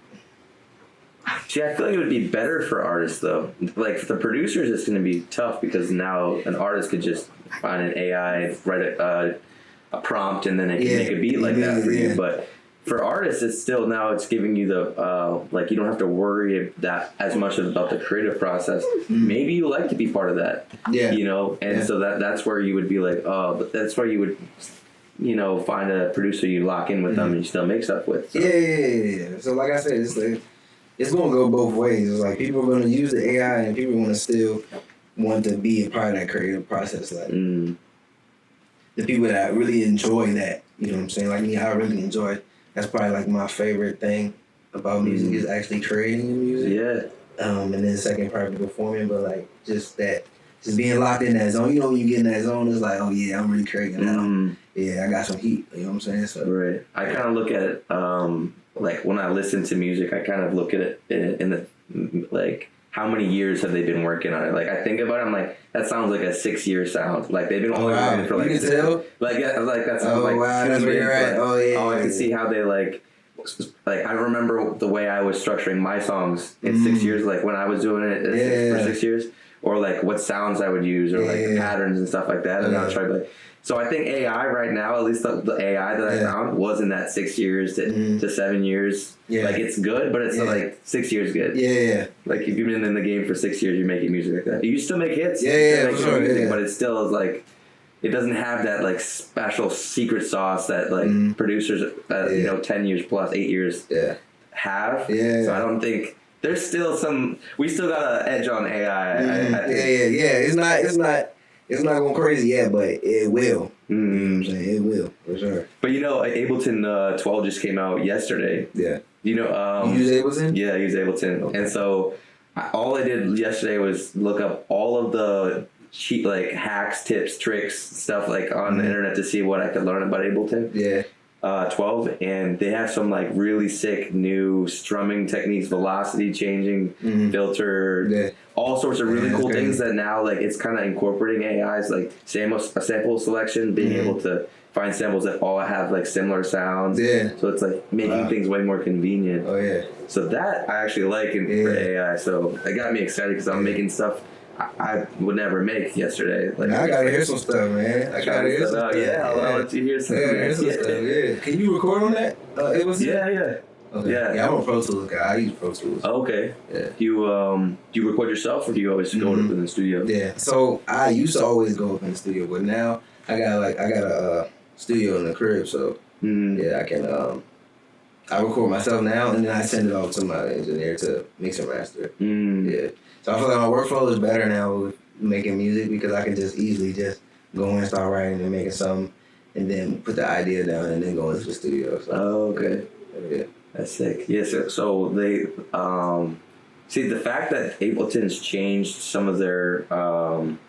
see, I feel like it would be better for artists, though. Like, for the producers, it's going to be tough because now an artist could just find an AI, write a prompt, and then it can make a beat like that for you. But for artists, it's still now it's giving you the like you don't have to worry that as much about the creative process. Maybe you like to be part of that, you know, and so that's where you would be like, oh, but that's where you would, you know, find a producer you lock in with them and you still make stuff with. So. Yeah. So like I said, it's like it's gonna go both ways. It's like people are gonna use the AI and people want to still want to be a part of that creative process. Like the people that really enjoy that, you know what I'm saying? Like me, I really enjoy it. That's probably like my favorite thing about music is actually creating the music. Yeah. And then second probably performing, but like just being locked in that zone. You know when you get in that zone, it's like, oh yeah, I'm really creating now. Yeah, I got some heat. You know what I'm saying? So right. I kind of look at it like when I listen to music, I kind of look at it in the like how many years have they been working on it? Like I think about it, I'm like that sounds like a 6-year sound. Like they've been only working for like you can tell? Like that sounds like wow, that's where you're at. Oh yeah. Oh, I can see how they like I remember the way I was structuring my songs in 6 years, like when I was doing it for 6 years, or like what sounds I would use, or like patterns and stuff like that, and I was trying to like. So I think AI right now, at least the AI that I found, was in that 6 years to 7 years. Yeah. Like it's good, but it's like 6 years good. Yeah. Like if you've been in the game for 6 years, you're making music like that. You still make hits. Yeah, for sure. Music, but it still is like, it doesn't have that like special secret sauce that like producers, you know, 10 years plus, 8 years have. Yeah. So I don't think there's still we still got an edge on AI. I think. It's not going crazy yet, but it will. You know what I'm saying? It will, for sure. But you know, Ableton 12 just came out yesterday. Yeah. You know, you use Ableton? Yeah, I use Ableton. Okay. And so all I did yesterday was look up all of the cheap like hacks, tips, tricks, stuff like on the internet to see what I could learn about Ableton. Yeah. 12, and they have some like really sick new strumming techniques, velocity changing, filter, all sorts of really cool things that now like it's kind of incorporating AI's like sample selection, being able to find samples that all have like similar sounds. Yeah. So it's like making things way more convenient. Oh yeah. So that I actually like for AI. So it got me excited because I'm making stuff I would never make yesterday. Like I gotta hear some stuff, man. I gotta hear some stuff. Yeah, I'll let you hear some. Yeah. Can you record on that? It was yeah. Okay. Yeah, I'm a Pro Tools guy. I use Pro Tools. Okay. Yeah. Do you record yourself, or do you always go up in the studio? Yeah. So I used to always go up in the studio, but now I got a studio in the crib, so yeah, I can I record myself now, and then I send it off to my engineer to mix and master it. Yeah. So I feel like my workflow is better now with making music because I can just easily just go in and start writing and making something, and then put the idea down and then go into the studio. So, okay. Yeah. That's sick. Yes. So they see the fact that Ableton's changed some of their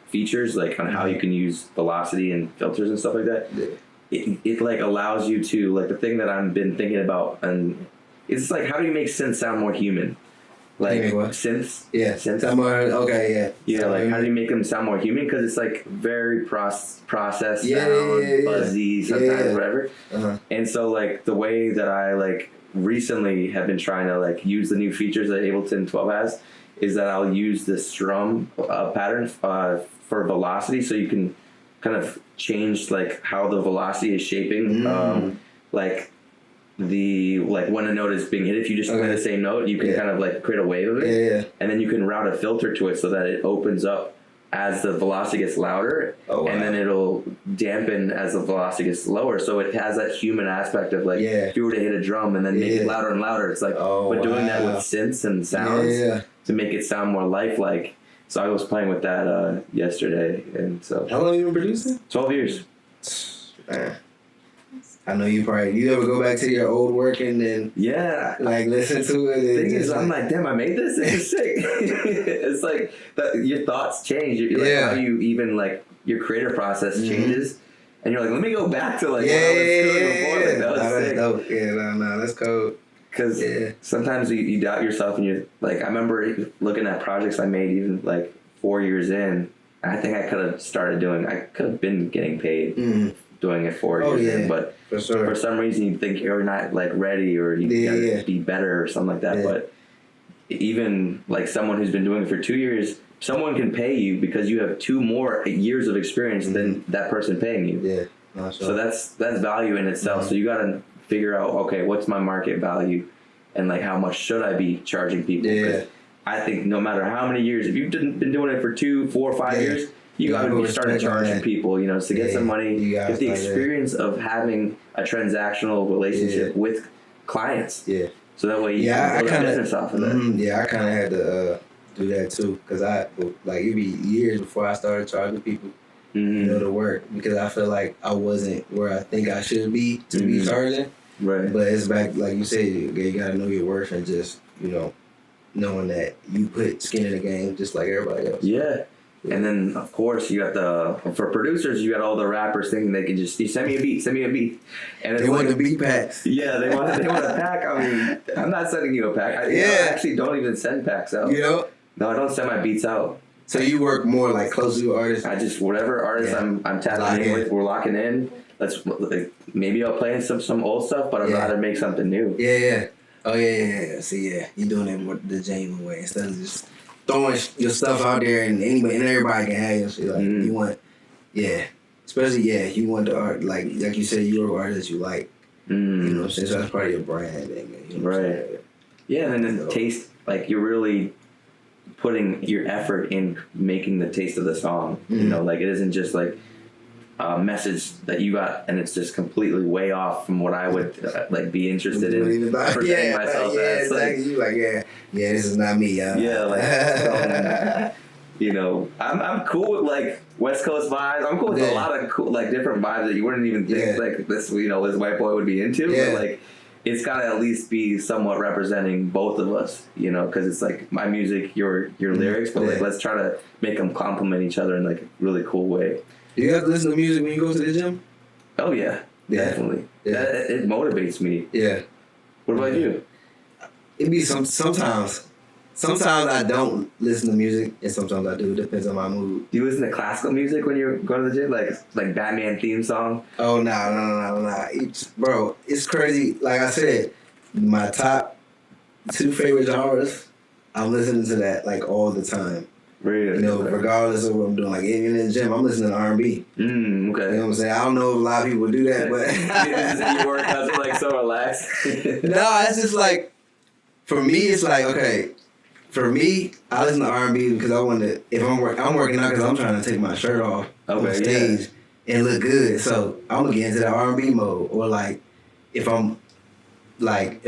features, like on how you can use velocity and filters and stuff like that. Yeah. It like allows you to like the thing that I've been thinking about, and it's like how do you make synths sound more human? Like synths, synths. Okay, yeah. Like how do you make them sound more human? Because it's like very processed sound, fuzzy sometimes, whatever. And so like the way that I like recently have been trying to like use the new features that Ableton 12 has is that I'll use the strum pattern for velocity, so you can kind of change like how the velocity is shaping, like. When a note is being hit, if you just play the same note, you can kind of like create a wave of it, and then you can route a filter to it so that it opens up as the velocity gets louder, and then it'll dampen as the velocity gets lower. So it has that human aspect of like if you were to hit a drum and then make it louder and louder, it's like but doing that with synths and sounds to make it sound more lifelike. So I was playing with that yesterday, and so how long have you been producing? 12 years. Man. I know you ever go back to your old work and then like listen to it. The thing is, I'm like, damn, I made this. This is sick. It's like your thoughts change. Like how you even like your creative process changes, and you're like, let me go back to like what I was doing before. Like, that was sick. Dope. Yeah, that's cool. Because sometimes you doubt yourself, and you're like, I remember looking at projects I made even like 4 years in. I think I could have been getting paid. Doing it 4 years in, but for some reason you think you're not like ready or you gotta be better or something like that. But even like someone who's been doing it for 2 years, someone can pay you because you have 2 more years of experience than that person paying you. So that's value in itself. So you gotta figure out, okay, what's my market value, and like how much should I be charging people? Yeah. I think no matter how many years, if you've been doing it for 2, 4, 5 years, you got to be starting charging people, you know, to get some money, get the experience of having a transactional relationship with clients. Yeah. So that way you can build a business off of that. Yeah, I kind of had to do that too, because it'd be years before I started charging people, you know, to work, because I feel like I wasn't where I think I should be to be charging. Right. But it's back, like you said, you gotta know your worth and just, you know, knowing that you put skin in the game just like everybody else. Yeah. And then, of course, you got for producers, you got all the rappers thinking they can just, send me a beat. And they want the beat packs. Yeah, they want a pack. I mean, I'm not sending you a pack. I actually don't even send packs out. You know? No, I don't send my beats out. So you work more like closely with artists? I just, whatever artist I'm tapping in with, we're locking in. Maybe I'll play some old stuff, but I'd rather make something new. Yeah. Oh, yeah. See, you're doing it more the genuine way instead of just throwing your stuff out there and everybody can have your shit. Like, you want, especially, you want the art, like you said, you're an artist you like. You know what I'm saying? So that's part of your brand, man. You know what I'm saying? Yeah, and then the taste, like, you're really putting your effort in making the taste of the song. You know, like, it isn't just like a message that you got and it's just completely way off from what I would be interested in presenting myself as. Exactly. You like, this is not me. You know, I'm cool with like West Coast vibes. I'm cool with a lot of cool, like, different vibes that you wouldn't even think like this, you know, this white boy would be into. But like, it's gotta at least be somewhat representing both of us, you know, because it's like my music, your lyrics, but like, let's try to make them complement each other in like a really cool way. Do you have to listen to music when you go to the gym? Oh yeah, definitely. Yeah. It motivates me. Yeah. What about you? It be sometimes. Sometimes I don't listen to music, and sometimes I do. It depends on my mood. Do you listen to classical music when you go to the gym, like Batman theme song? Oh no! Bro, it's crazy. Like I said, my top 2 favorite genres, I'm listening to that like all the time. Really? You know, regardless of what I'm doing. Like even in the gym, I'm listening to R&B. Okay. You know what I'm saying? I don't know if a lot of people do that, but you work out to like so relaxed. No, it's just like, for me, it's like, okay. For me, I listen to R&B because I want to. If I'm working out because I'm trying to take my shirt off on stage and look good. So I'm gonna get into that R&B mode. Or like, if I'm listening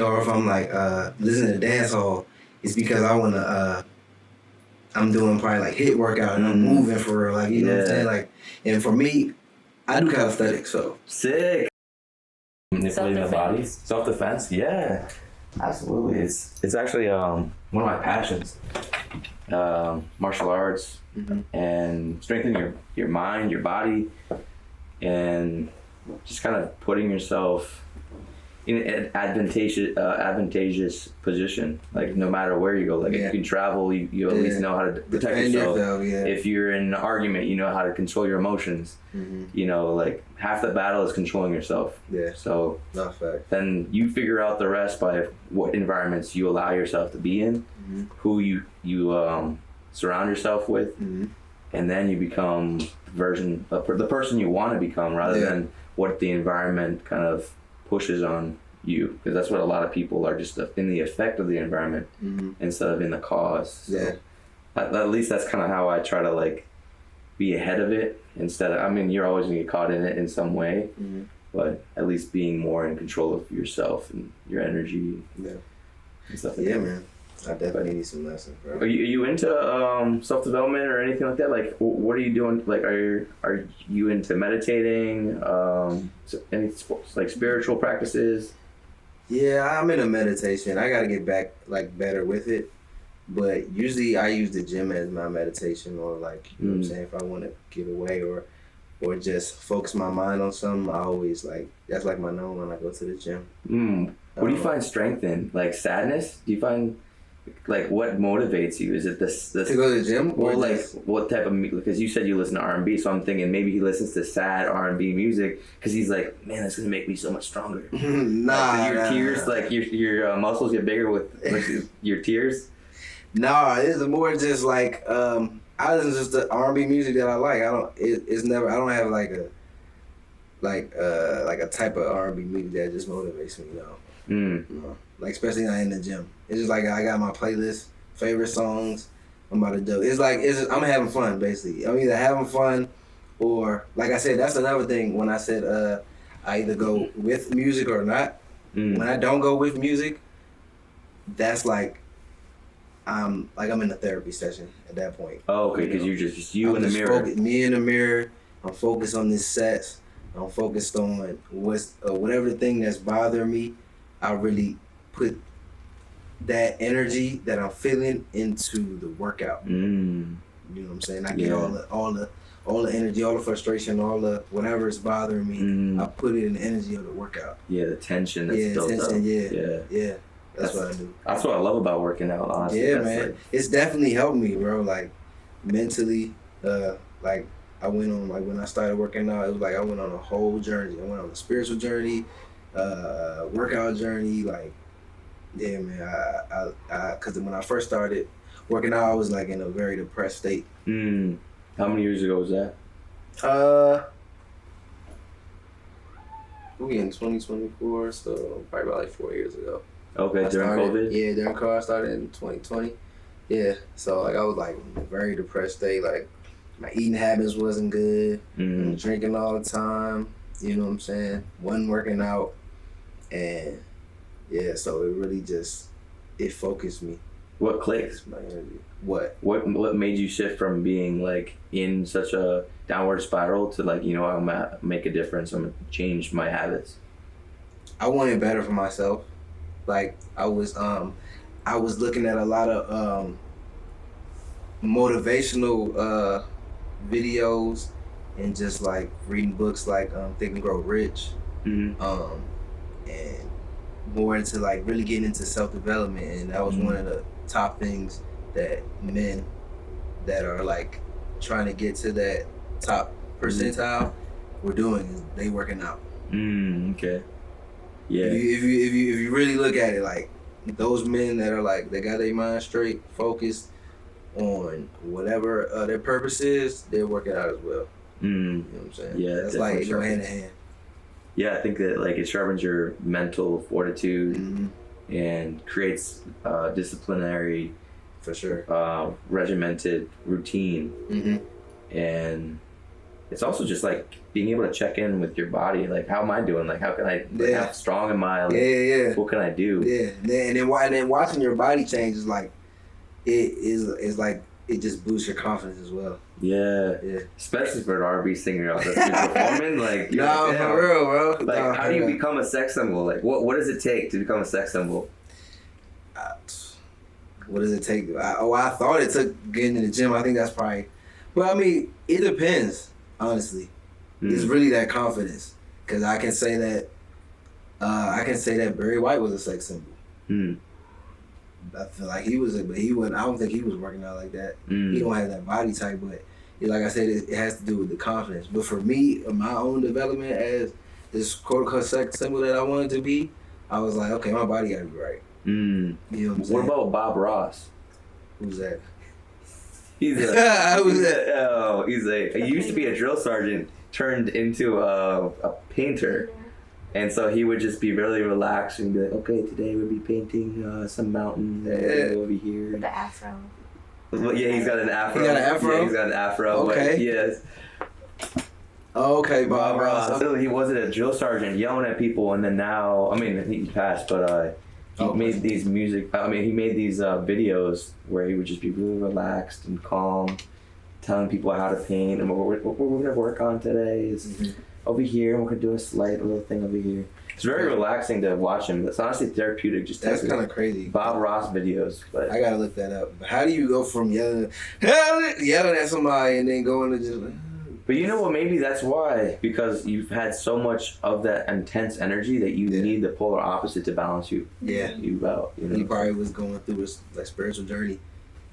to dance hall, it's because I wanna. I'm doing probably like hit workout and I'm moving for real. Like, you know what I'm saying? Like, and for me, I do calisthenics. So sick. Manipulating the body, self-defense. Yeah. Absolutely. It's actually one of my passions. Martial arts and strengthening your mind, your body, and just kind of putting yourself in an advantageous position. Like, no matter where you go, like if you can travel, you at least know how to protect yourself. If you're in an argument, you know how to control your emotions. You know, like half the battle is controlling yourself. So then you figure out the rest by what environments you allow yourself to be in, who you surround yourself with, and then you become the person you want to become, rather than what the environment kind of pushes on you, because that's what a lot of people are, just in the effect of the environment instead of in the cause. So at least that's kind of how I try to like be ahead of it, instead of, I mean, you're always gonna get caught in it in some way, but at least being more in control of yourself and your energy and stuff like that. Man, I definitely need some lessons, bro. Are you into self-development or anything like that? Like, what are you doing? Like, are you into meditating? Any sports, like spiritual practices? Yeah, I'm into meditation. I gotta get back like better with it, but usually I use the gym as my meditation, or like, you know what I'm saying, if I want to get away or just focus my mind on something, I always like, that's like my known when I go to the gym. What do you find strength in? Like sadness? Do you find, like, what motivates you? Is it this to go to the gym? Well, like, what type of, because you said you listen to R&B, so I'm thinking maybe he listens to sad R&B music because he's like, man, that's gonna make me so much stronger. Your tears, like your muscles get bigger with your tears. It's more just like I listen to just the R&B music that I like. I don't have like like a type of R&B music that just motivates me, you know. Like especially not in the gym. It's just like I got my playlist, favorite songs. I'm about to do. It's just, I'm having fun basically. I'm either having fun or like I said, that's another thing when I said I either go with music or not. When I don't go with music, that's like I'm in a therapy session at that point. Oh, okay, because you're just you in the mirror. Me in the mirror. I'm focused on this set. I'm focused on whatever the thing that's bothering me. I really put that energy that I'm feeling into the workout. You know what I'm saying? I get all the energy, all the frustration, all the whatever is bothering me. I put it in the energy of the workout. Yeah, the tension that's built up. Yeah. That's what I do. That's what I love about working out, honestly. Yeah, man. Like, it's definitely helped me, bro. Like mentally, like I went on, like when I started working out, it was like I went on a whole journey. I went on a spiritual journey, workout journey. Like, yeah, man. Because when I first started working out, I was like in a very depressed state. How many years ago was that? We in 2024, so probably about like 4 years ago. Okay, during COVID? Yeah, during COVID. I started in 2020. Yeah, so like I was like in a very depressed state. Like my eating habits wasn't good. Drinking all the time. You know what I'm saying? Wasn't working out. And yeah, so it really just, it focused me. What clicked? My energy. What made you shift from being like in such a downward spiral to like, you know, I'm gonna make a difference, I'm gonna change my habits? I wanted better for myself. Like I was looking at a lot of motivational videos and just like reading books like Think and Grow Rich, and more into like really getting into self-development, and that was one of the top things that men that are like trying to get to that top percentile were doing, is they working out. Okay. Yeah. If you really look at it, like those men that are like, they got their mind straight, focused on whatever their purpose is, they're working out as well. You know what I'm saying? Yeah, that's like it go hand in hand. Yeah, I think that like it sharpens your mental fortitude and creates disciplinary, for sure, regimented routine, and it's also just like being able to check in with your body. Like, how am I doing? Like, how can I? Like, how strong am I? Like, what can I do? And then watching your body change is like, is like, it just boosts your confidence as well. Yeah. Especially for an R&B singer out there performing. Like, no, for real, bro. Like, how do you become a sex symbol? Like, what does it take to become a sex symbol? What does it take? I thought it took getting in the gym. I think that's probably. Well, I mean, it depends. Honestly, it's really that confidence. Because I can say that. Barry White was a sex symbol. I feel like he was, but he wasn't. I don't think he was working out like that. He don't have that body type, but like I said, it has to do with the confidence. But for me, my own development as this quote-unquote sex symbol that I wanted to be, I was like, okay, my body got to be right. You know what I'm saying? What about Bob Ross? Who's that? He's Who's that? He used to be a drill sergeant, turned into a painter. And so he would just be really relaxed and be like, okay, today we'll be painting some mountain over here. With the afro. Well, yeah, he's got an afro. He got an afro? Yeah, he's got an afro. Okay. Yes. Okay, Bob Ross. He wasn't a drill sergeant yelling at people, and then now, I mean, he passed, but he made these he made these videos where he would just be really relaxed and calm, telling people how to paint, and what we're going to work on today is over here, and we're going to do a slight little thing over here. It's very relaxing to watch him. It's honestly therapeutic. Just that's kind of crazy. Bob Ross videos. But I gotta look that up. How do you go from yelling at somebody and then going to just? But you know what? Maybe that's why, because you've had so much of that intense energy that you need the polar opposite to balance you. You out. You know? He probably was going through his like spiritual journey.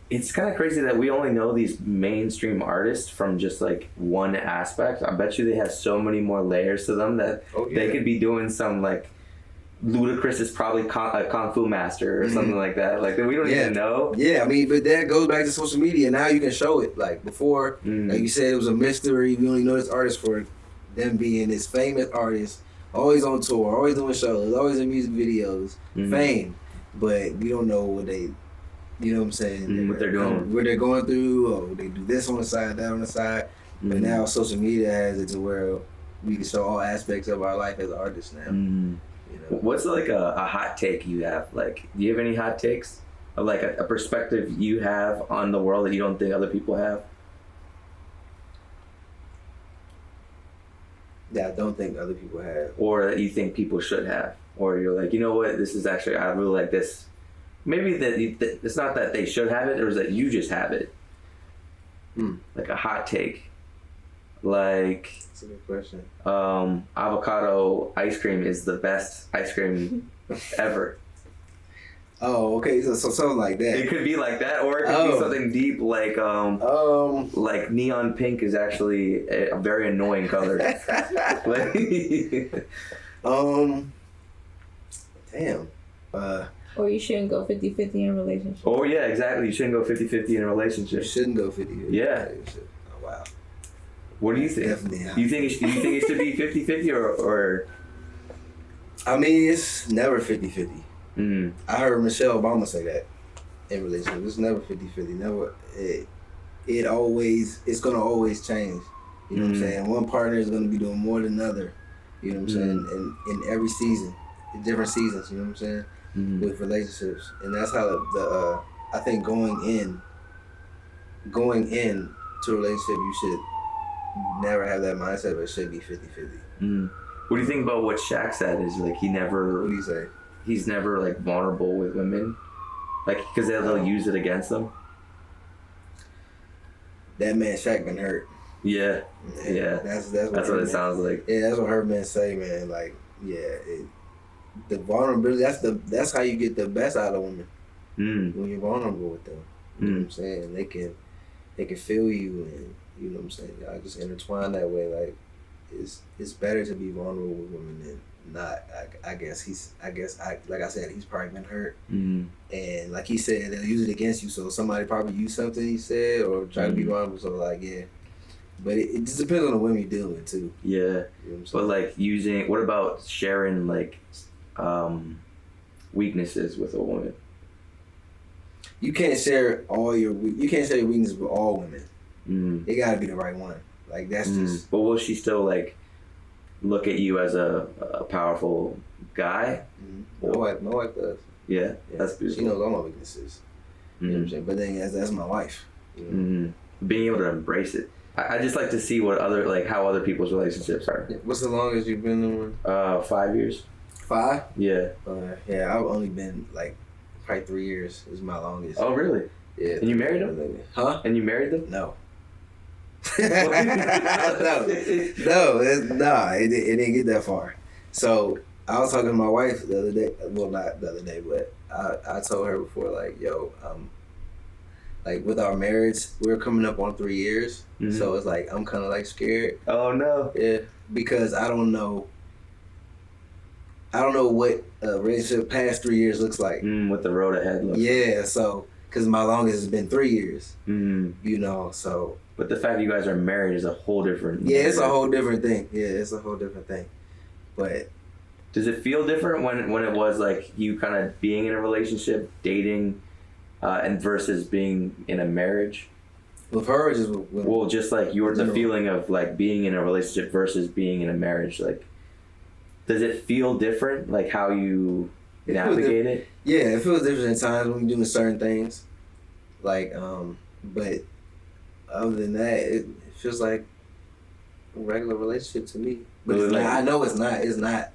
It's kind of crazy that we only know these mainstream artists from just like one aspect. I bet you they have so many more layers to them that they could be doing some like Ludacris is probably a kung fu master or something like that. Like we don't even know. Yeah, I mean, but that goes back to social media. Now you can show it. Like before, like you said, it was a mystery. We only know this artist for them being this famous artist, always on tour, always doing shows, always in music videos, fame, but we don't know what they, you know what I'm saying? What they're doing. What they're going through, or they do this on the side, that on the side. But now social media has it to where we can show all aspects of our life as artists now. You know? What's like a hot take you have? Like, do you have any hot takes? Or like a perspective you have on the world that you don't think other people have? That I don't think other people have. Or that you think people should have? Or you're like, you know what, this is actually, I really like this. Maybe that it's not that they should have it, or is that you just have it? Like a hot take. Like, that's a good question. Avocado ice cream is the best ice cream ever. Oh, okay. So something like that. It could be like that, or it could be something deep like neon pink is actually a very annoying color. Damn. Or you shouldn't go 50-50 in a relationship. Oh yeah, exactly. You shouldn't go 50-50 in a relationship. You shouldn't go 50-50. Yeah. Oh wow. What do you think? Definitely. Do you think it should be 50-50 or? I mean, it's never 50-50. I heard Michelle Obama say that in relationships. It's never 50-50. Never. It's gonna always change. You know what I'm saying? One partner is gonna be doing more than another. You know what I'm saying? In every season, in different seasons. You know what I'm saying? With relationships, and that's how the I think going in to a relationship, you should never have that mindset, but it should be 50-50. What do you think about what Shaq said? Is like he never. What do you say? He's never like vulnerable with women, like because they'll use it against them. That man Shaq been hurt. Yeah. That's what it sounds like. Yeah, that's what her men say, man. Like, yeah, the vulnerability. That's how you get the best out of women. When you're vulnerable with them. You know what I'm saying? They can feel you, and you know what I'm saying. Y'all just intertwine that way. Like, it's better to be vulnerable with women than not. I guess like I said, he's probably been hurt, and like he said, they'll use it against you. So somebody probably used something he said or try to be vulnerable. So like, yeah. But it just depends on the women you deal with too. Yeah. You know but like what about sharing like weaknesses with a woman? You can't share your weaknesses with all women. It gotta be the right one. Like that's just. But will she still like look at you as a powerful guy? My wife does. Yeah, that's beautiful. She knows all my weaknesses. You know what I'm saying? But then that's my wife. You know? Being able to embrace it. I just like to see how other people's relationships are. What's the longest you've been in one? 5 years. 5? Yeah. Yeah, I've only been like probably 3 years is my longest. Oh, really? Yeah. And you married them? Huh? And you married them? No. It didn't get that far. So I was talking to my wife the other day. Well, not the other day, but I told her before, like, yo, like with our marriage, we're coming up on 3 years. So it's like I'm kind of like scared. Oh no. Yeah, because I don't know what a relationship past 3 years looks like. What the road ahead looks like. Yeah, so because my longest has been 3 years. You know, so. But the fact that you guys are married is a whole different. Yeah, it's a whole different thing. Yeah, it's a whole different thing. But does it feel different when it was like you kind of being in a relationship, dating, and versus being in a marriage? With her, or just with women? Well, just like the feeling of like being in a relationship versus being in a marriage. Like, does it feel different? Like how you navigate it? Yeah, it feels different at times when you're doing certain things. Like, but other than that, it feels like a regular relationship to me. But it's not, I know it's not. It's not.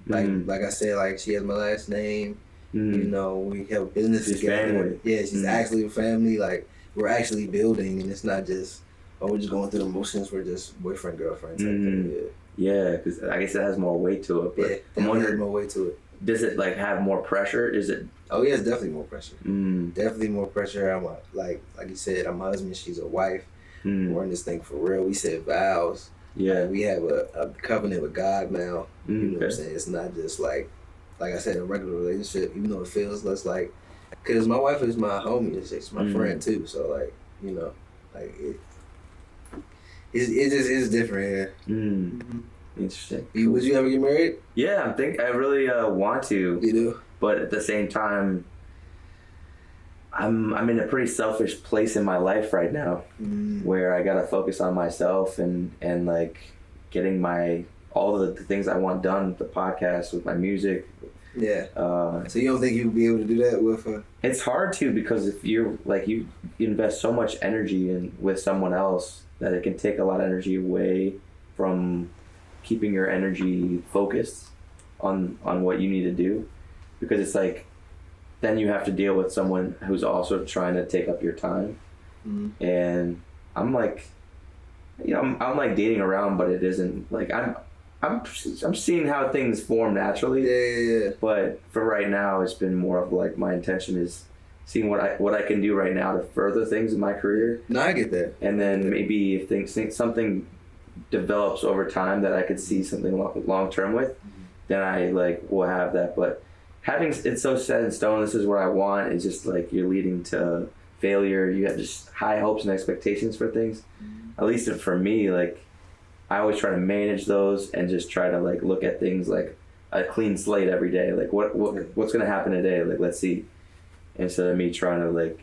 Like I said, like she has my last name. You know, we have a business together. Family. Yeah, she's actually a family. Like we're actually building, and it's not just we're just going through the motions. We're just boyfriend girlfriend type thing. Yeah, because I guess it has more weight to it. But yeah, I'm wondering more weight to it. Does it like have more pressure? Is it? Oh yeah, it's definitely more pressure. Definitely more pressure. I'm like you said, I'm a husband. She's a wife. We're in this thing for real. We said vows. Yeah. We have a covenant with God now. You know what I'm saying? It's not just like I said, a regular relationship, even though it feels less like, because my wife is my homie, she's my friend too. So like, you know, like it's different. Yeah. Interesting. Would you ever get married? Yeah, I really want to. You do. But at the same time, I'm in a pretty selfish place in my life right now, where I gotta focus on myself and like getting all the things I want done with the podcast, with my music. Yeah. So you don't think you'd be able to do that with her? It's hard to, because if you're like you invest so much energy with someone else that it can take a lot of energy away from keeping your energy focused on what you need to do, because it's like then you have to deal with someone who's also trying to take up your time. And I'm like, I'm like dating around, but it isn't like I'm seeing how things form naturally. Yeah. But for right now, it's been more of like my intention is seeing what I can do right now to further things in my career. No, I get that. And then maybe if something develops over time that I could see something long term with, then I like will have that. But having it so set in stone, this is what I want, is just like you're leading to failure. You have just high hopes and expectations for things. At least for me, like I always try to manage those and just try to like look at things like a clean slate every day. Like what's gonna happen today? Like let's see, instead of me trying to like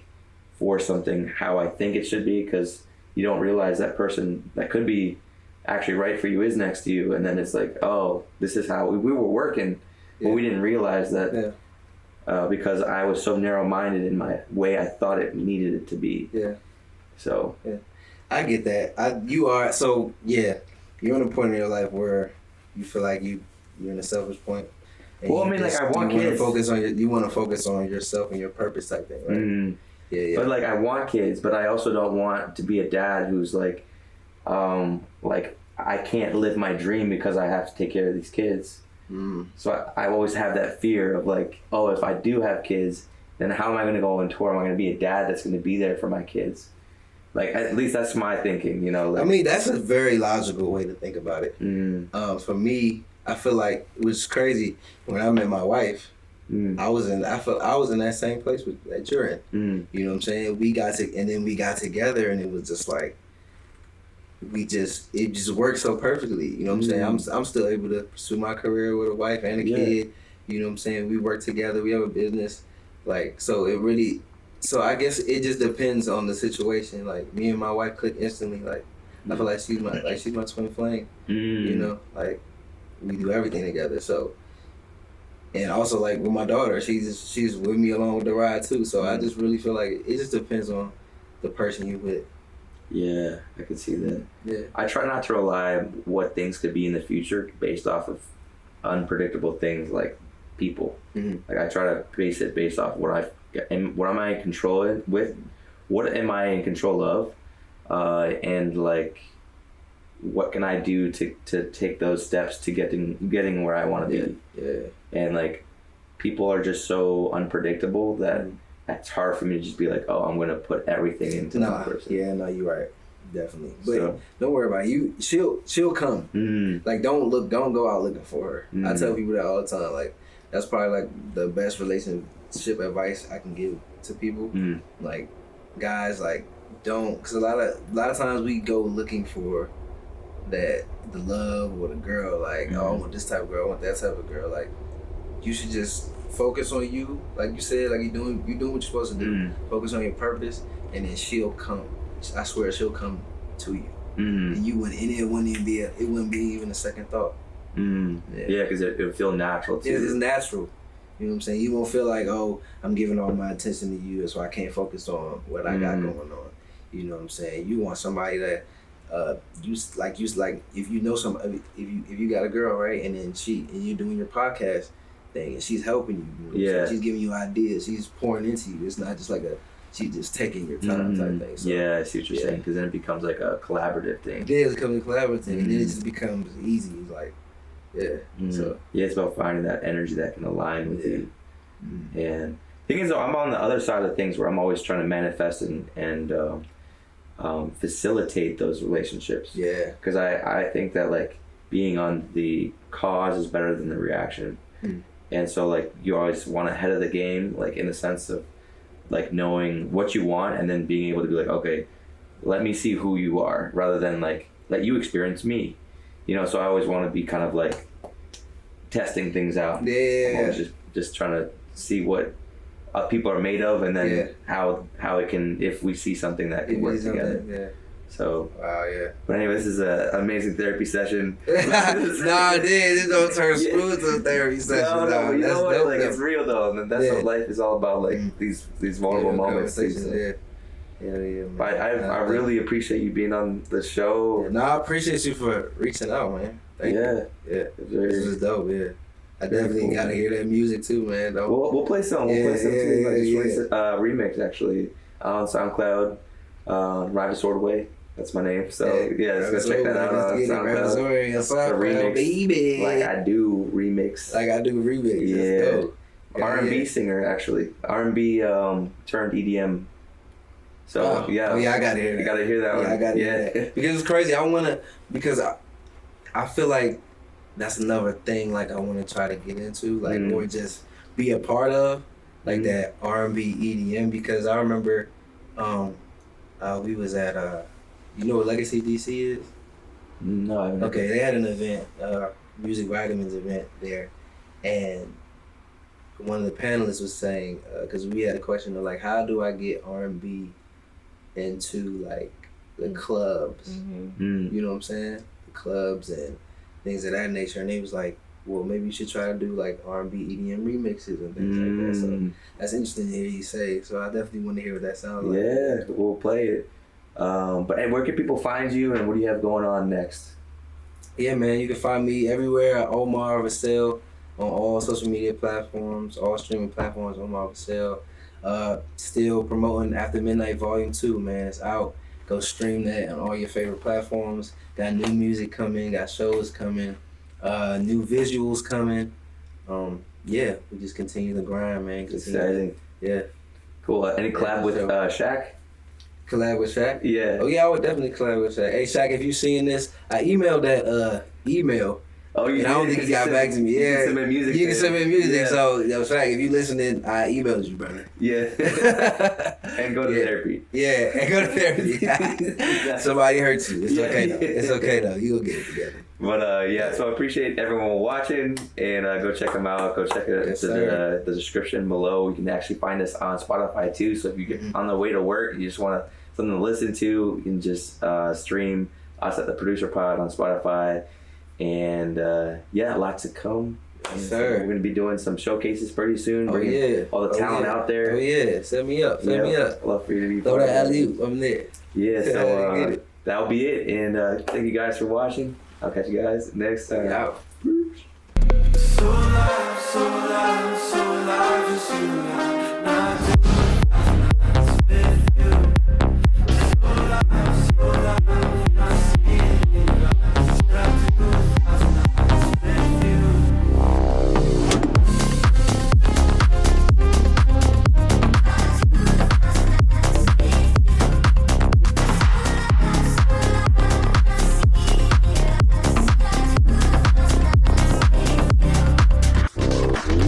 force something how I think it should be, because you don't realize that person that could be actually right for you is next to you, and then it's like, oh, this is how we were working, but we didn't realize that because I was so narrow-minded in my way I thought it needed it to be. Yeah. So. Yeah. I get that. You're in a point in your life where you feel like you're in a selfish point. Well, I mean, like I want kids. You want to focus on yourself and your purpose type thing, right? Mm-hmm. Yeah. But like I want kids, but I also don't want to be a dad who's like I can't live my dream because I have to take care of these kids. So I always have that fear of like, oh, if I do have kids, then how am I going to go on tour? Am I going to be a dad that's going to be there for my kids? Like, at least that's my thinking, Like, I mean, that's a very logical way to think about it. For me, I feel like it was crazy when I met my wife. I was in that same place that you're in. You know what I'm saying? We got together, and it was just like it just worked so perfectly. You know what I'm saying? I'm still able to pursue my career with a wife and a kid. You know what I'm saying? We work together. We have a business. So I guess it just depends on the situation. Like me and my wife click instantly. Like I feel like she's my twin flame. Like we do everything together. So, and also like with my daughter, she's with me along the ride too. So I just really feel like it just depends on the person you with. Yeah, I could see that. Yeah. I try not to rely on what things could be in the future based off of unpredictable things like people. Like I try to base it based off what am I in control with, what am I in control of, and like what can I do to take those steps to getting where I want to be. And like people are just so unpredictable that it's hard for me to just be like, oh, I'm gonna put everything into that person. Yeah, no, you're right, definitely. But don't worry about it. She'll come. Like don't go out looking for her. I tell people that all the time. Like that's probably like the best relationship advice I can give to people. Like guys, like don't, because a lot of times we go looking for the love or the girl. Like oh, I want this type of girl, I want that type of girl. Like you should just focus on you, like you said, like you're doing what you're supposed to do. Focus on your purpose, and then she'll come. I swear she'll come to you. And you wouldn't, and it wouldn't be even a second thought. Yeah, because it would feel natural too. It's natural. You know what I'm saying? You won't feel like, oh, I'm giving all my attention to you, so I can't focus on what I got going on. You know what I'm saying? You want somebody that you like if you know somebody, if you got a girl, right, and then you're doing your podcast thing, and she's helping you. You know she's giving you ideas. She's pouring into you. It's not just like she's just taking your time type thing. So, yeah, I see what you're saying, because then it becomes like a collaborative thing. Yeah, it becomes a collaborative thing, and then it just becomes easy. It's like, so it's about finding that energy that can align with you. And the thing is, though, I'm on the other side of things where I'm always trying to manifest and facilitate those relationships. Yeah, because I think that like being on the cause is better than the reaction. And so like you always want ahead of the game, like in the sense of like knowing what you want and then being able to be like, okay, let me see who you are, rather than like let you experience me. You know, so I always want to be kind of like testing things out. Yeah. I'm always just trying to see what people are made of, and then how it can, if we see something that can work together. Yeah. So. Wow. Yeah. But anyway, this is an amazing therapy session. Nah, dude, this don't turn smooth to a therapy session. No, but you know what? Like, it's real though, and that's what life is all about. Like these vulnerable moments. Yeah, man. I really appreciate you being on the show. No, I appreciate you for reaching out, man. Thank you. Yeah, this is dope. Yeah, I definitely gotta hear that music too, man. We'll play some. We'll play some too. I just released a remix actually on SoundCloud. Raivis Ordway. That's my name. So let's go check that out on SoundCloud. It's a remix, baby. Like I do remix. Yeah. R&B singer actually. R&B turned EDM. So I gotta hear that. You gotta hear that one. I gotta hear that. Because it's crazy. I feel like that's another thing like I wanna try to get into, like or just be a part of, like that R&B EDM, because I remember we was at you know what Legacy DC is? No, I haven't. Okay, they had an event, Music Vitamins event there, and one of the panelists was saying, because we had a question of like, how do I get R&B into like the clubs? You know what I'm saying? The clubs and things of that nature, and they was like, well, maybe you should try to do like R&B EDM remixes and things like that. So that's interesting to hear you say. So I definitely want to hear what that sounds like. Yeah, we'll play it. But where can people find you, and what do you have going on next? Yeah, man, you can find me everywhere at Omar Vacel on all social media platforms, all streaming platforms. Omar Vacel. Still promoting After Midnight Volume 2, man. It's out. Go stream that on all your favorite platforms. Got new music coming. Got shows coming. New visuals coming. We just continue to grind, man. Exciting. Yeah. Cool. Any collab with Shaq? Collab with Shaq? Yeah. Oh yeah, I would definitely collab with Shaq. Hey Shaq, if you seeing this, I emailed that email. Oh, you and I don't think he got back to me. Yeah. You can send me music. Yeah. So Shaq, if you listening, I emailed you, brother. Yeah. And go to therapy. Yeah, and go to therapy. Somebody hurt you. It's okay though. It's okay though. You'll get it together. But so I appreciate everyone watching, and go check them out. Go check the description below. You can actually find us on Spotify too. So if you get on the way to work, you just want something to listen to, you can just stream us at the Producer Pod on Spotify. And lots to come. Yes, sir. We're gonna be doing some showcases pretty soon. Bringing all the talent out there. Oh yeah, set me up. Set me up. I'd love for you to be throw that alley-oop. I'm there. Yeah, so that'll be it. And thank you guys for watching. I'll catch you guys next time. Out.